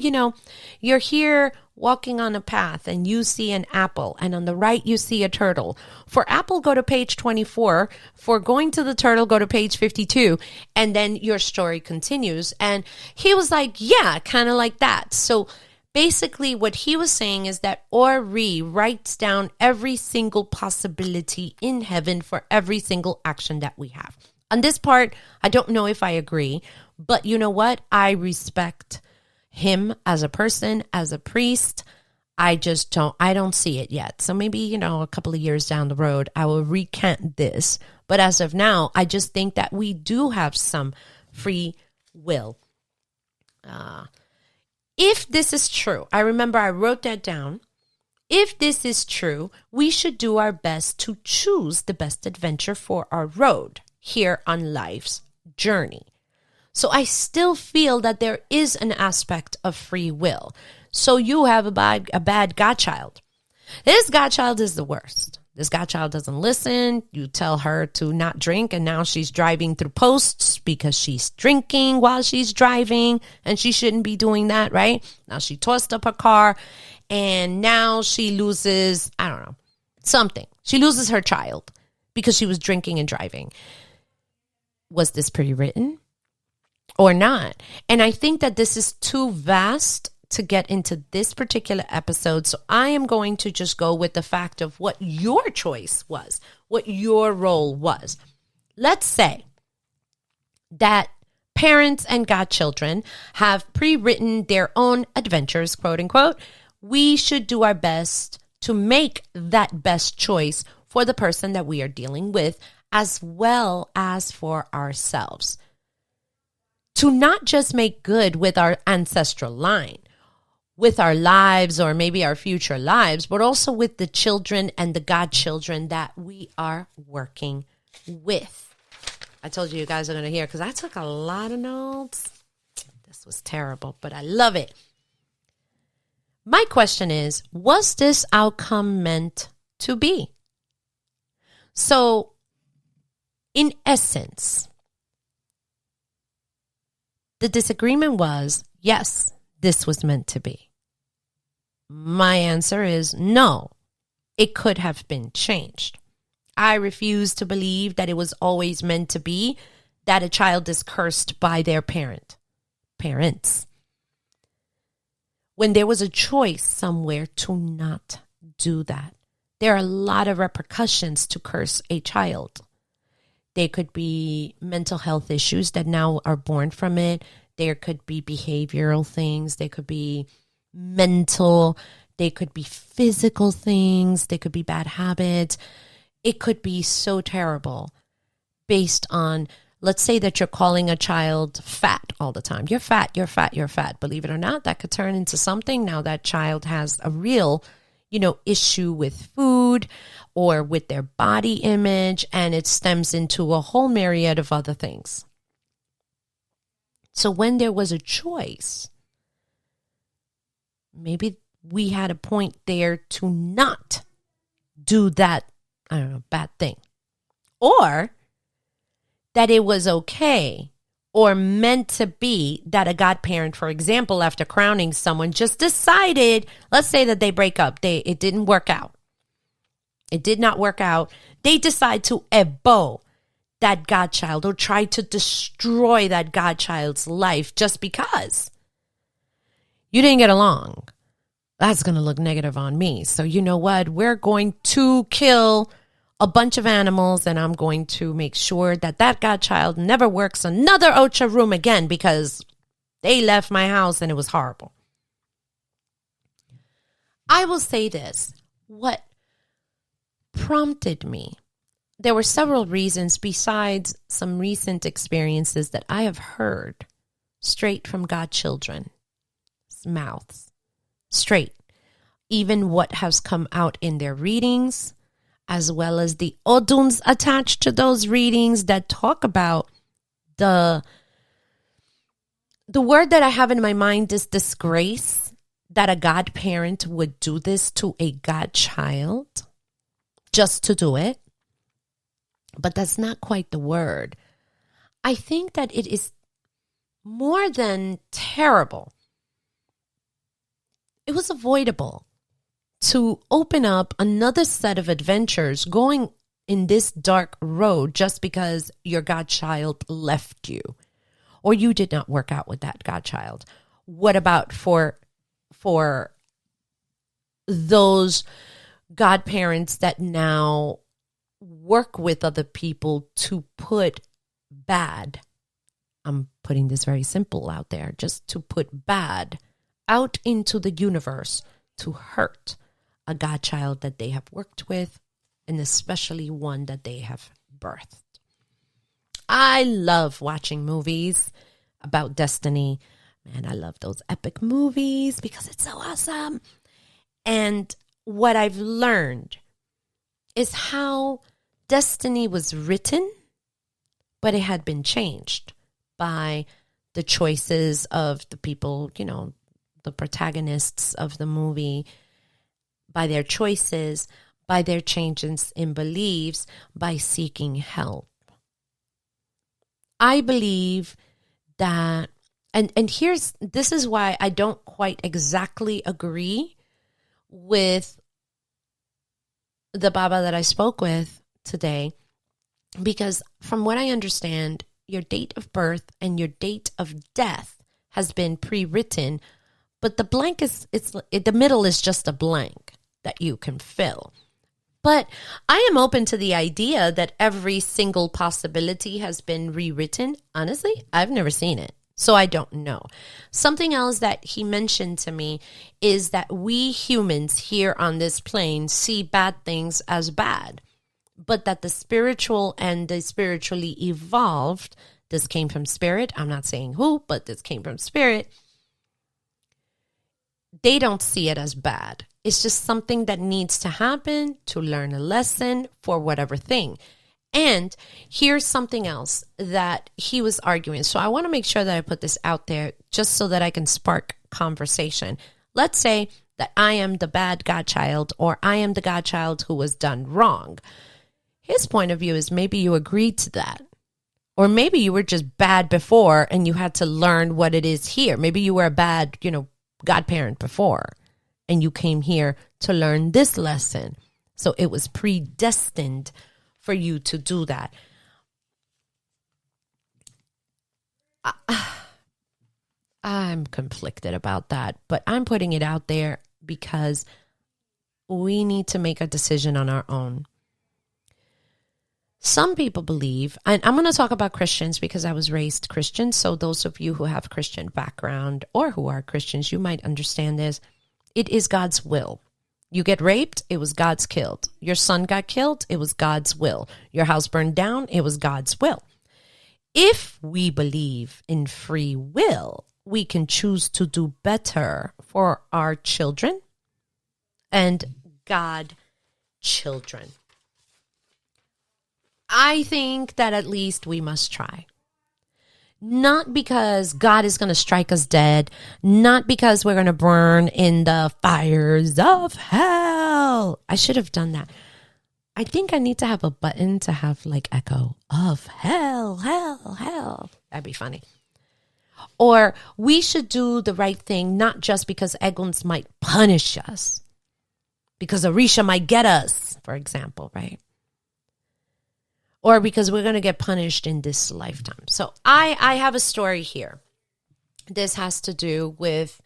you're here walking on a path and you see an apple and on the right you see a turtle. For apple, go to page 24. For going to the turtle, go to page 52. And then your story continues. And he was like, yeah, kind of like that. So basically, what he was saying is that Ori writes down every single possibility in heaven for every single action that we have. On this part, I don't know if I agree, but you know what? I respect him as a person, as a priest. I don't see it yet. So maybe, a couple of years down the road, I will recant this. But as of now, I just think that we do have some free will. If this is true, I remember I wrote that down. If this is true, we should do our best to choose the best adventure for our road here on life's journey. So I still feel that there is an aspect of free will. So you have a bad godchild. This godchild is the worst. This godchild doesn't listen. You tell her to not drink, and now she's driving through posts because she's drinking while she's driving, and she shouldn't be doing that, right? Now she tossed up her car, and now she loses, I don't know, something. She loses her child because she was drinking and driving. Was this pre-written or not? And I think that this is too vast to get into this particular episode. So I am going to just go with the fact of what your choice was, what your role was. Let's say that parents and godchildren have pre-written their own adventures, quote unquote. We should do our best to make that best choice for the person that we are dealing with, as well as for ourselves. To not just make good with our ancestral line, with our lives or maybe our future lives, but also with the children and the godchildren that we are working with. I told you guys are going to hear because I took a lot of notes. This was terrible, but I love it. My question is, was this outcome meant to be? So, in essence, the disagreement was, yes, this was meant to be. My answer is no, it could have been changed. I refuse to believe that it was always meant to be that a child is cursed by their parents. When there was a choice somewhere to not do that, there are a lot of repercussions to curse a child. There could be mental health issues that now are born from it. There could be behavioral things. There could be mental. They could be physical things. They could be bad habits. It could be so terrible based on, let's say that you're calling a child fat all the time. You're fat, you're fat, you're fat. Believe it or not, that could turn into something. Now that child has a real, issue with food or with their body image, and it stems into a whole myriad of other things. So when there was a choice, maybe we had a point there to not do that, bad thing. Or that it was okay or meant to be that a godparent, for example, after crowning someone, just decided, let's say that they break up. It didn't work out. It did not work out. They decide to ebo that godchild or try to destroy that godchild's life just because you didn't get along. That's going to look negative on me. So you know what? We're going to kill a bunch of animals, and I'm going to make sure that that godchild never works another Ocha room again because they left my house and it was horrible. I will say this. What prompted me, there were several reasons besides some recent experiences that I have heard straight from godchildren's mouths. Straight. Even what has come out in their readings, as well as the oduns attached to those readings that talk about the word that I have in my mind is disgrace, that a godparent would do this to a godchild just to do it. But that's not quite the word. I think that it is more than terrible. It was avoidable to open up another set of adventures going in this dark road just because your godchild left you or you did not work out with that godchild. What about for those godparents that now work with other people to put bad, I'm putting this very simple out there, just to put bad out into the universe to hurt a godchild that they have worked with, and especially one that they have birthed. I love watching movies about destiny. Man, I love those epic movies because it's so awesome. And what I've learned is how destiny was written, but it had been changed by the choices of the people, the protagonists of the movie, by their choices, by their changes in beliefs, by seeking help. I believe that, and this is why I don't quite exactly agree with the Baba that I spoke with today, because from what I understand, your date of birth and your date of death has been pre-written, but the blank the middle is just a blank that you can fill. But I am open to the idea that every single possibility has been rewritten. Honestly, I've never seen it, so I don't know. Something else that he mentioned to me is that we humans here on this plane see bad things as bad, but that the spiritual and the spiritually evolved, this came from spirit, I'm not saying who, but this came from spirit, they don't see it as bad. It's just something that needs to happen to learn a lesson for whatever thing. And here's something else that he was arguing. So I want to make sure that I put this out there just so that I can spark conversation. Let's say that I am the bad godchild, or I am the godchild who was done wrong. His point of view is maybe you agreed to that. Or maybe you were just bad before and you had to learn what it is here. Maybe you were a bad, godparent before, and you came here to learn this lesson. So it was predestined for you to do that. I'm conflicted about that, but I'm putting it out there because we need to make a decision on our own. Some people believe, and I'm going to talk about Christians because I was raised Christian. So those of you who have Christian background or who are Christians, you might understand this. It is God's will. You get raped, it was God's killed. Your son got killed, it was God's will. Your house burned down, it was God's will. If we believe in free will, we can choose to do better for our children and God children. I think that at least we must try. Not because God is going to strike us dead, not because we're going to burn in the fires of hell. I should have done that. I think I need to have a button to have like echo of hell, hell, hell. That'd be funny. Or we should do the right thing, not just because Eguns might punish us, because Orisha might get us, for example, right? Or because we're going to get punished in this lifetime. So I have a story here. This has to do with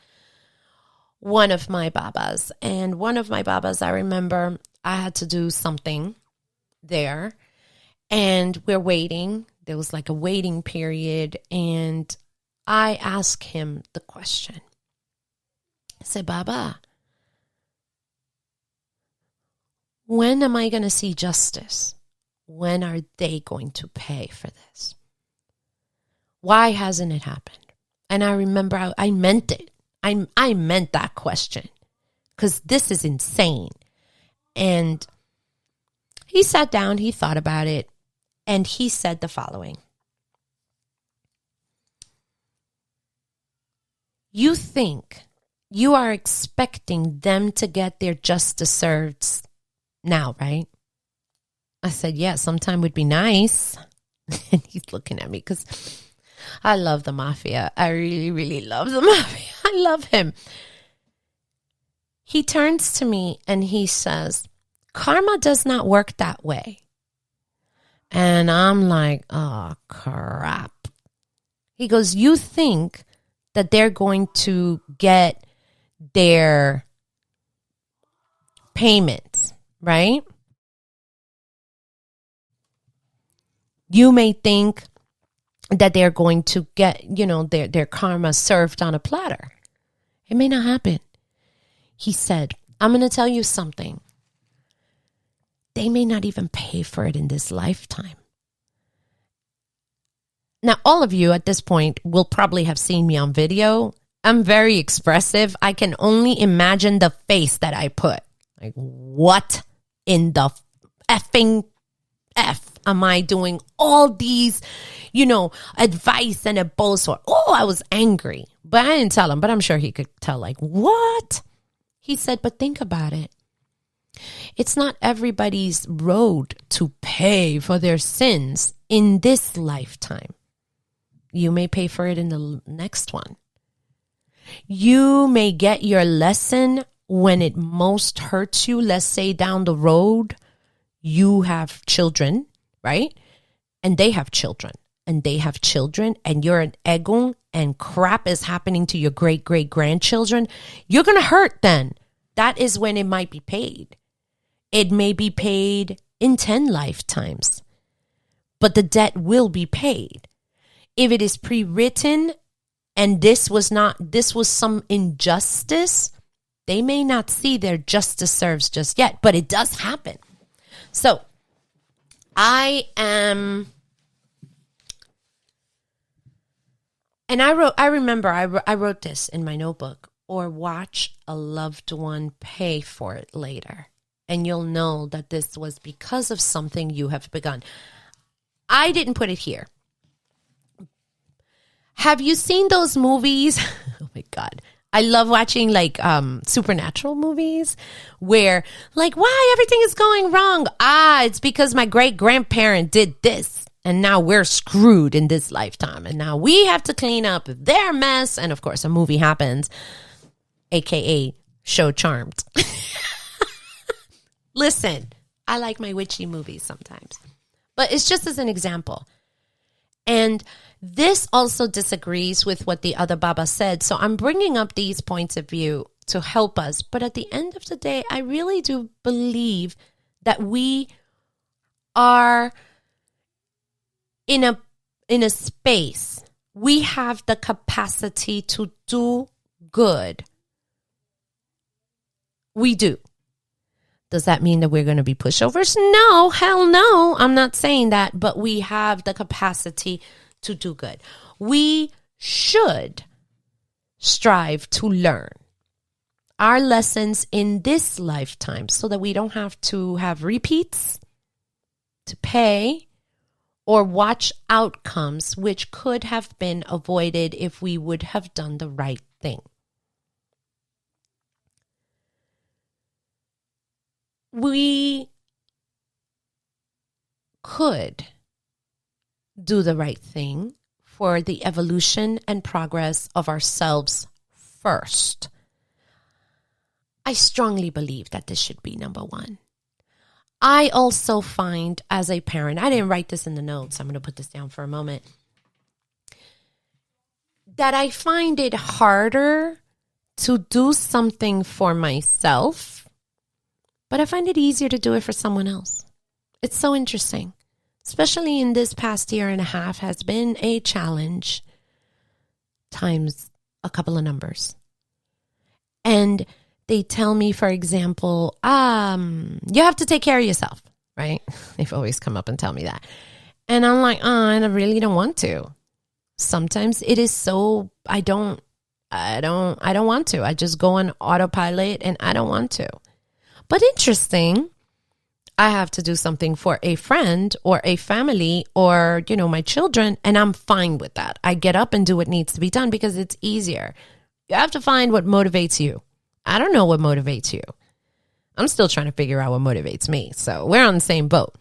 one of my babas. And one of my babas, I remember I had to do something there. And we're waiting. There was like a waiting period. And I asked him the question. I said, Baba, when am I going to see justice? When are they going to pay for this? Why hasn't it happened? And I remember I meant it. I meant that question because this is insane. And he sat down, he thought about it, and he said the following. You think you are expecting them to get their just desserts now, right? I said, yeah, sometime would be nice. And he's looking at me because I love the mafia. I really, really love the mafia. I love him. He turns to me and he says, karma does not work that way. And I'm like, oh, crap. He goes, you think that they're going to get their payments, right? You may think that they're going to get, their karma served on a platter. It may not happen. He said, I'm going to tell you something. They may not even pay for it in this lifetime. Now, all of you at this point will probably have seen me on video. I'm very expressive. I can only imagine the face that I put. Like, what in the effing F am I doing all these, advice and advice for? Oh, I was angry. But I didn't tell him, but I'm sure he could tell, like, what? He said, but think about it. It's not everybody's road to pay for their sins in this lifetime. You may pay for it in the next one. You may get your lesson when it most hurts you. Let's say down the road, you have children, right? And they have children. And they have children. And you're an egon and crap is happening to your great-great-grandchildren. You're going to hurt then. That is when it might be paid. It may be paid in 10 lifetimes. But the debt will be paid. If it is pre-written and this was some injustice, they may not see their justice serves just yet, but it does happen. So I wrote this in my notebook, or watch a loved one pay for it later. And you'll know that this was because of something you have begun. I didn't put it here. Have you seen those movies? Oh my God. I love watching like supernatural movies where like, why everything is going wrong? It's because my great grandparent did this. And now we're screwed in this lifetime. And now we have to clean up their mess. And of course, a movie happens, AKA show Charmed. Listen, I like my witchy movies sometimes. But it's just as an example. And this also disagrees with what the other Baba said. So I'm bringing up these points of view to help us. But at the end of the day, I really do believe that we are in a space. We have the capacity to do good. We do. Does that mean that we're going to be pushovers? No, hell no. I'm not saying that, but we have the capacity to do good. We should strive to learn our lessons in this lifetime so that we don't have to have repeats, to pay, or watch outcomes which could have been avoided if we would have done the right thing. We could do the right thing for the evolution and progress of ourselves first. I strongly believe that this should be number one. I also find as a parent, I didn't write this in the notes, I'm going to put this down for a moment, that I find it harder to do something for myself, but I find it easier to do it for someone else. It's so interesting, especially in this past year and a half has been a challenge times a couple of numbers. And they tell me, for example, you have to take care of yourself, right? They've always come up and tell me that. And I'm like, I really don't want to. Sometimes it is so, I don't want to. I just go on autopilot and I don't want to. But interesting, I have to do something for a friend or a family or, my children, and I'm fine with that. I get up and do what needs to be done because it's easier. You have to find what motivates you. I don't know what motivates you. I'm still trying to figure out what motivates me. So we're on the same boat.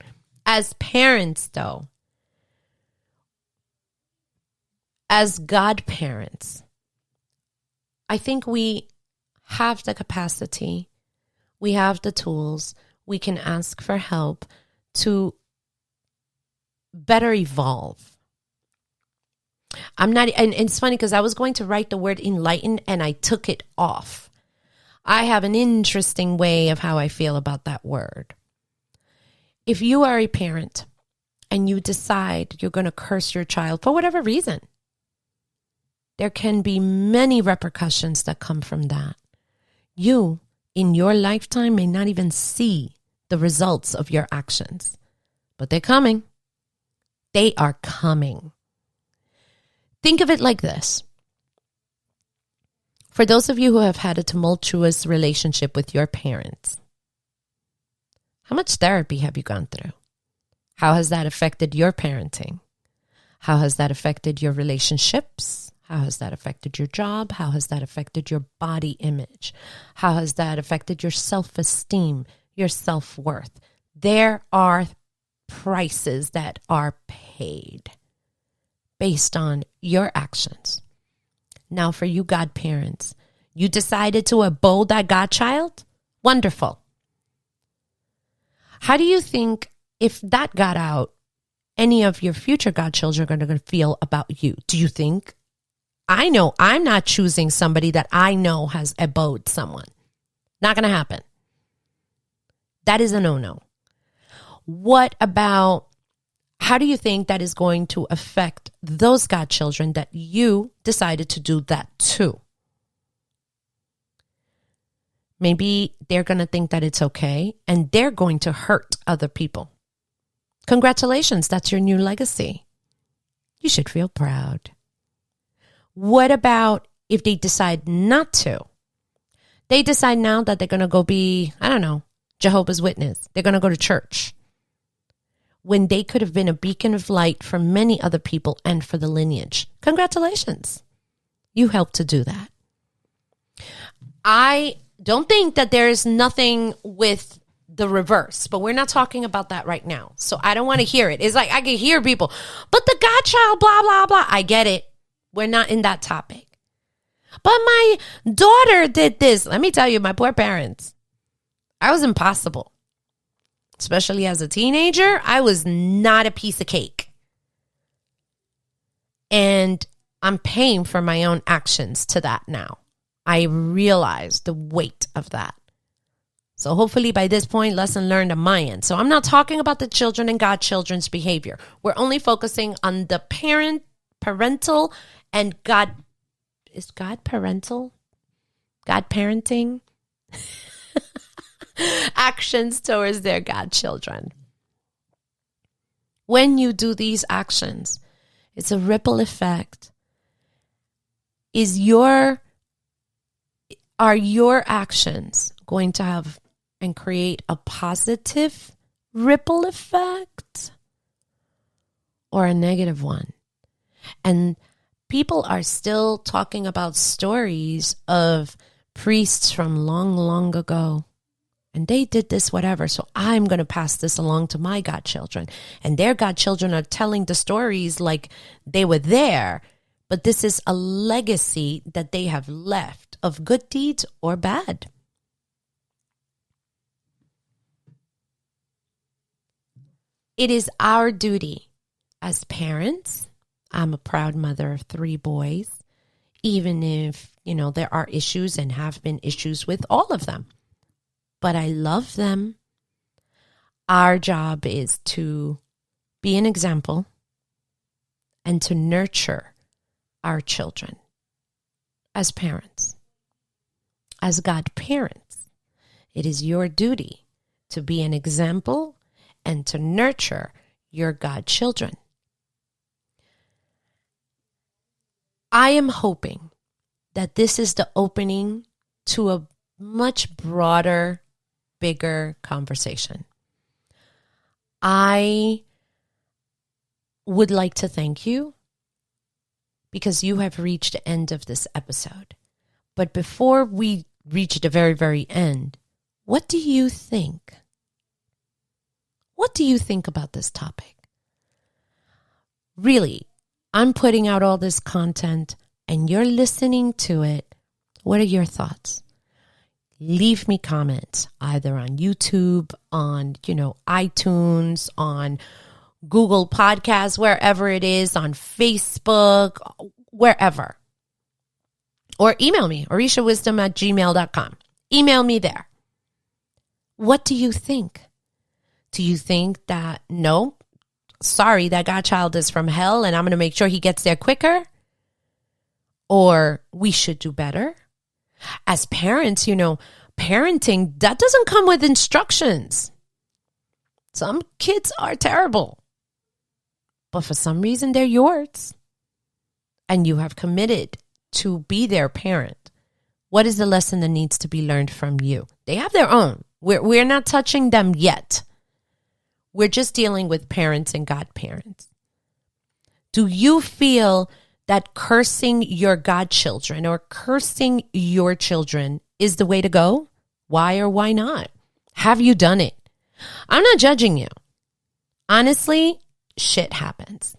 As parents, though, as godparents, I think we have the capacity, we have the tools, we can ask for help to better evolve. And it's funny because I was going to write the word enlighten and I took it off. I have an interesting way of how I feel about that word. If you are a parent and you decide you're going to curse your child for whatever reason, there can be many repercussions that come from that. You, in your lifetime, may not even see the results of your actions, but they're coming. They are coming. Think of it like this. For those of you who have had a tumultuous relationship with your parents, how much therapy have you gone through? How has that affected your parenting? How has that affected your relationships? How has that affected your job? How has that affected your body image? How has that affected your self-esteem, your self-worth? There are prices that are paid based on your actions. Now, for you godparents, you decided to abode that godchild? Wonderful. How do you think if that got out, any of your future godchildren are going to feel about you? Do you think, I know I'm not choosing somebody that I know has abode someone. Not going to happen. That is a no-no. What about, how do you think that is going to affect those godchildren that you decided to do that to? Maybe they're going to think that it's okay and they're going to hurt other people. Congratulations, that's your new legacy. You should feel proud. What about if they decide not to? They decide now that they're going to go be, Jehovah's Witness. They're going to go to church. When they could have been a beacon of light for many other people and for the lineage. Congratulations. You helped to do that. I don't think that there is nothing with the reverse, but we're not talking about that right now. So I don't want to hear it. It's like I can hear people, but the godchild, blah, blah, blah. I get it. We're not in that topic. But my daughter did this. Let me tell you, my poor parents. I was impossible. Especially as a teenager, I was not a piece of cake. And I'm paying for my own actions to that now. I realize the weight of that. So hopefully by this point, lesson learned on my end. So I'm not talking about the children and godchildren's behavior. We're only focusing on the parental and God. Is God parental? God parenting? Actions towards their godchildren. When you do these actions, it's a ripple effect. Are your actions going to have and create a positive ripple effect or a negative one? And people are still talking about stories of priests from long, long ago. And they did this, whatever. So I'm going to pass this along to my godchildren. And their godchildren are telling the stories like they were there. But this is a legacy that they have left of good deeds or bad. It is our duty as parents. I'm a proud mother of 3 boys. even if, there are issues and have been issues with all of them. But I love them. Our job is to be an example and to nurture our children as parents, as godparents. It is your duty to be an example and to nurture your godchildren. I am hoping that this is the opening to a much broader, bigger conversation. I would like to thank you because you have reached the end of this episode. But before we reach the very, very end, what do you think? What do you think about this topic? Really, I'm putting out all this content and you're listening to it. What are your thoughts? Leave me comments either on YouTube, on, iTunes, on Google Podcasts, wherever it is, on Facebook, wherever. Or email me, orishawisdom@gmail.com. Email me there. What do you think? Do you think that, no, sorry, that godchild is from hell and I'm going to make sure he gets there quicker? Or we should do better? As parents, parenting, that doesn't come with instructions. Some kids are terrible. But for some reason, they're yours. And you have committed to be their parent. What is the lesson that needs to be learned from you? They have their own. We're not touching them yet. We're just dealing with parents and godparents. Do you feel that cursing your godchildren or cursing your children is the way to go? Why or why not? Have you done it? I'm not judging you. Honestly, shit happens.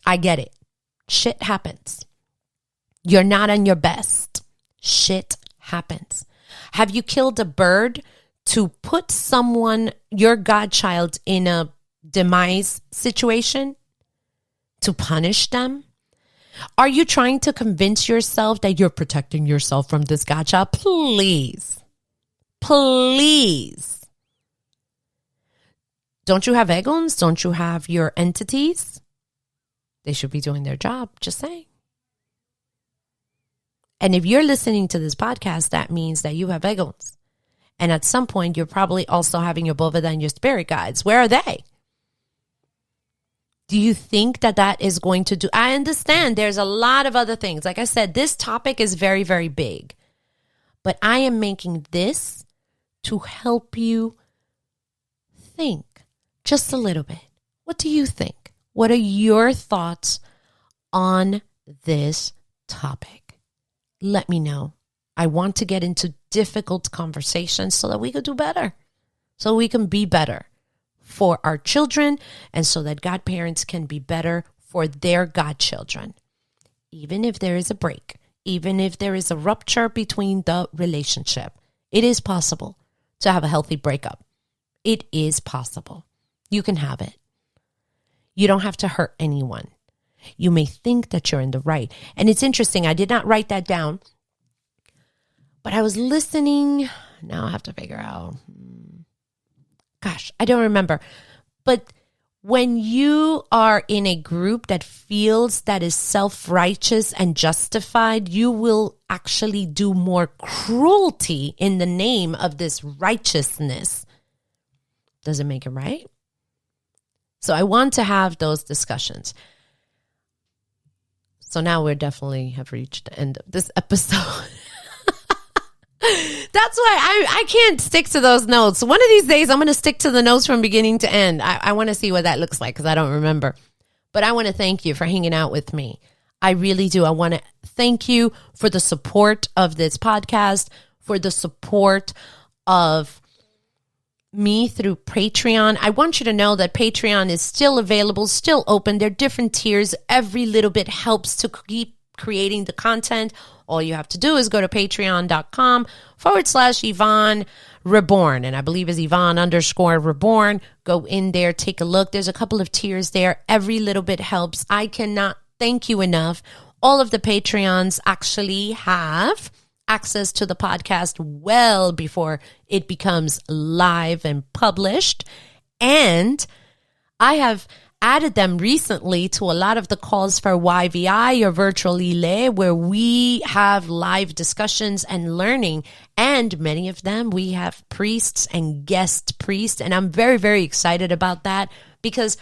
I get it. Shit happens. You're not on your best. Shit happens. Have you killed a bird to put someone, your godchild, in a demise situation? To punish them? Are you trying to convince yourself that you're protecting yourself from this godchild? Please. Please. Don't you have egons? Don't you have your entities? They should be doing their job. Just saying. And if you're listening to this podcast, that means that you have egons. And at some point, you're probably also having your Boveda and your spirit guides. Where are they? Do you think that that is going to do? I understand there's a lot of other things. Like I said, this topic is very, very big. But I am making this to help you think just a little bit. What do you think? What are your thoughts on this topic? Let me know. I want to get into difficult conversations so that we could do better, so we can be better for our children, and so that godparents can be better for their godchildren. Even if there is a break, even if there is a rupture between the relationship, it is possible to have a healthy breakup. It is possible. You can have it. You don't have to hurt anyone. You may think that you're in the right. And it's interesting, I did not write that down, but I was listening. Now I have to figure out. Gosh, I don't remember. But when you are in a group that feels that is self-righteous and justified, you will actually do more cruelty in the name of this righteousness. Does it make it right? So I want to have those discussions. So now we definitely have reached the end of this episode. That's why I can't stick to those notes. One of these days, I'm going to stick to the notes from beginning to end. I want to see what that looks like because I don't remember. But I want to thank you for hanging out with me. I really do. I want to thank you for the support of this podcast, for the support of me through Patreon. I want you to know that Patreon is still available, still open. There are different tiers. Every little bit helps to keep creating the content. All you have to do is go to patreon.com/Ivon Reborn. And I believe is Ivon_Reborn. Go in there, take a look. There's a couple of tiers there. Every little bit helps. I cannot thank you enough. All of the Patreons actually have access to the podcast well before it becomes live and published. And I have added them recently to a lot of the calls for YVI or Virtual Ile, where we have live discussions and learning. And many of them, we have priests and guest priests. And I'm very, very excited about that because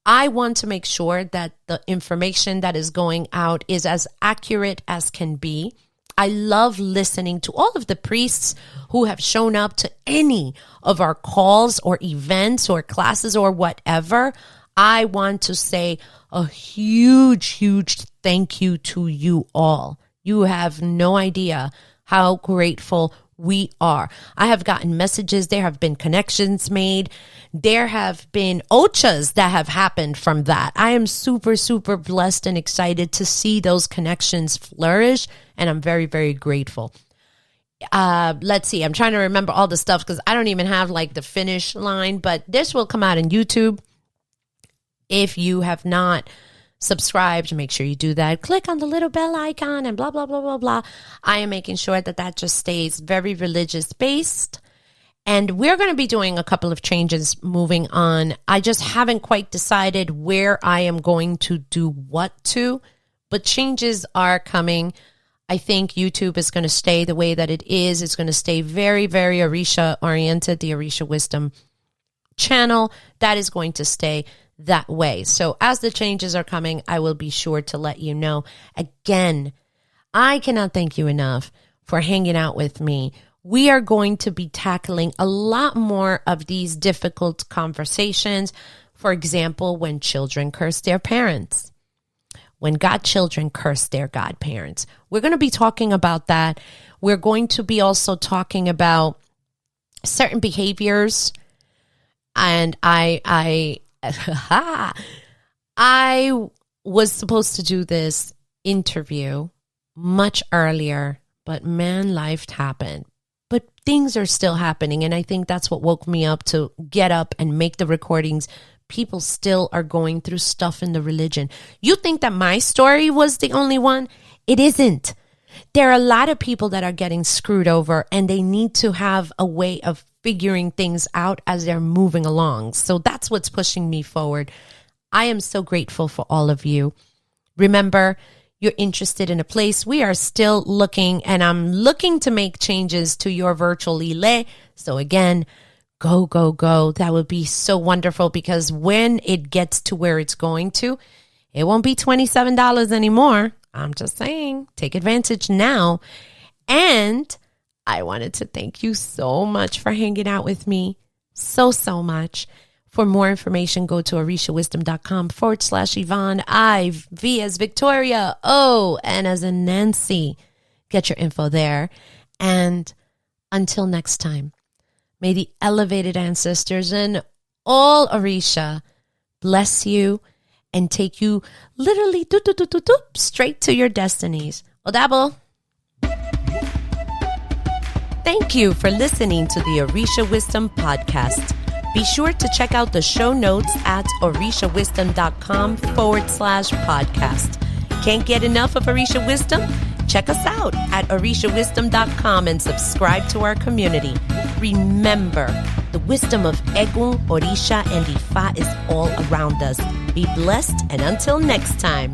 I want to make sure that the information that is going out is as accurate as can be. I love listening to all of the priests who have shown up to any of our calls or events or classes or whatever. I want to say a huge, huge thank you to you all. You have no idea how grateful we are. I have gotten messages. There have been connections made. There have been ochas that have happened from that. I am super, super blessed and excited to see those connections flourish. And I'm very, very grateful. Let's see. I'm trying to remember all the stuff because I don't even have like the finish line, but this will come out on YouTube. If you have not subscribed, make sure you do that. Click on the little bell icon and blah, blah, blah, blah, blah. I am making sure that that just stays very religious based. And we're going to be doing a couple of changes moving on. I just haven't quite decided where I am going to do what to, but changes are coming. I think YouTube is going to stay the way that it is. It's going to stay very, very Orisha oriented, the Orisha Wisdom channel. That is going to stay that way. So as the changes are coming, I will be sure to let you know. Again, I cannot thank you enough for hanging out with me. We are going to be tackling a lot more of these difficult conversations. For example, when children curse their parents, when godchildren curse their godparents. We're going to be talking about that. We're going to be also talking about certain behaviors. And I was supposed to do this interview much earlier, but man, life happened. But things are still happening, and I think that's what woke me up to get up and make the recordings. People still are going through stuff in the religion. You think that my story was the only one? It isn't. There are a lot of people that are getting screwed over, and they need to have a way of figuring things out as they're moving along. So that's what's pushing me forward. I am so grateful for all of you. Remember, you're interested in a place. We are still looking, and I'm looking to make changes to your virtual Ile. So again, go, go, go. That would be so wonderful because when it gets to where it's going to, it won't be $27 anymore. I'm just saying, take advantage now. And I wanted to thank you so much for hanging out with me. So much. For more information, go to orishawisdom.com/Ivon. I, V as Victoria, O, N as in Nancy. Get your info there. And until next time, may the elevated ancestors and all Orisha bless you and take you literally straight to your destinies. Odabo. Thank you for listening to the Orisha Wisdom Podcast. Be sure to check out the show notes at orishawisdom.com/podcast. Can't get enough of Orisha Wisdom? Check us out at orishawisdom.com and subscribe to our community. Remember, the wisdom of Egun, Orisha, and Ifa is all around us. Be blessed, and until next time.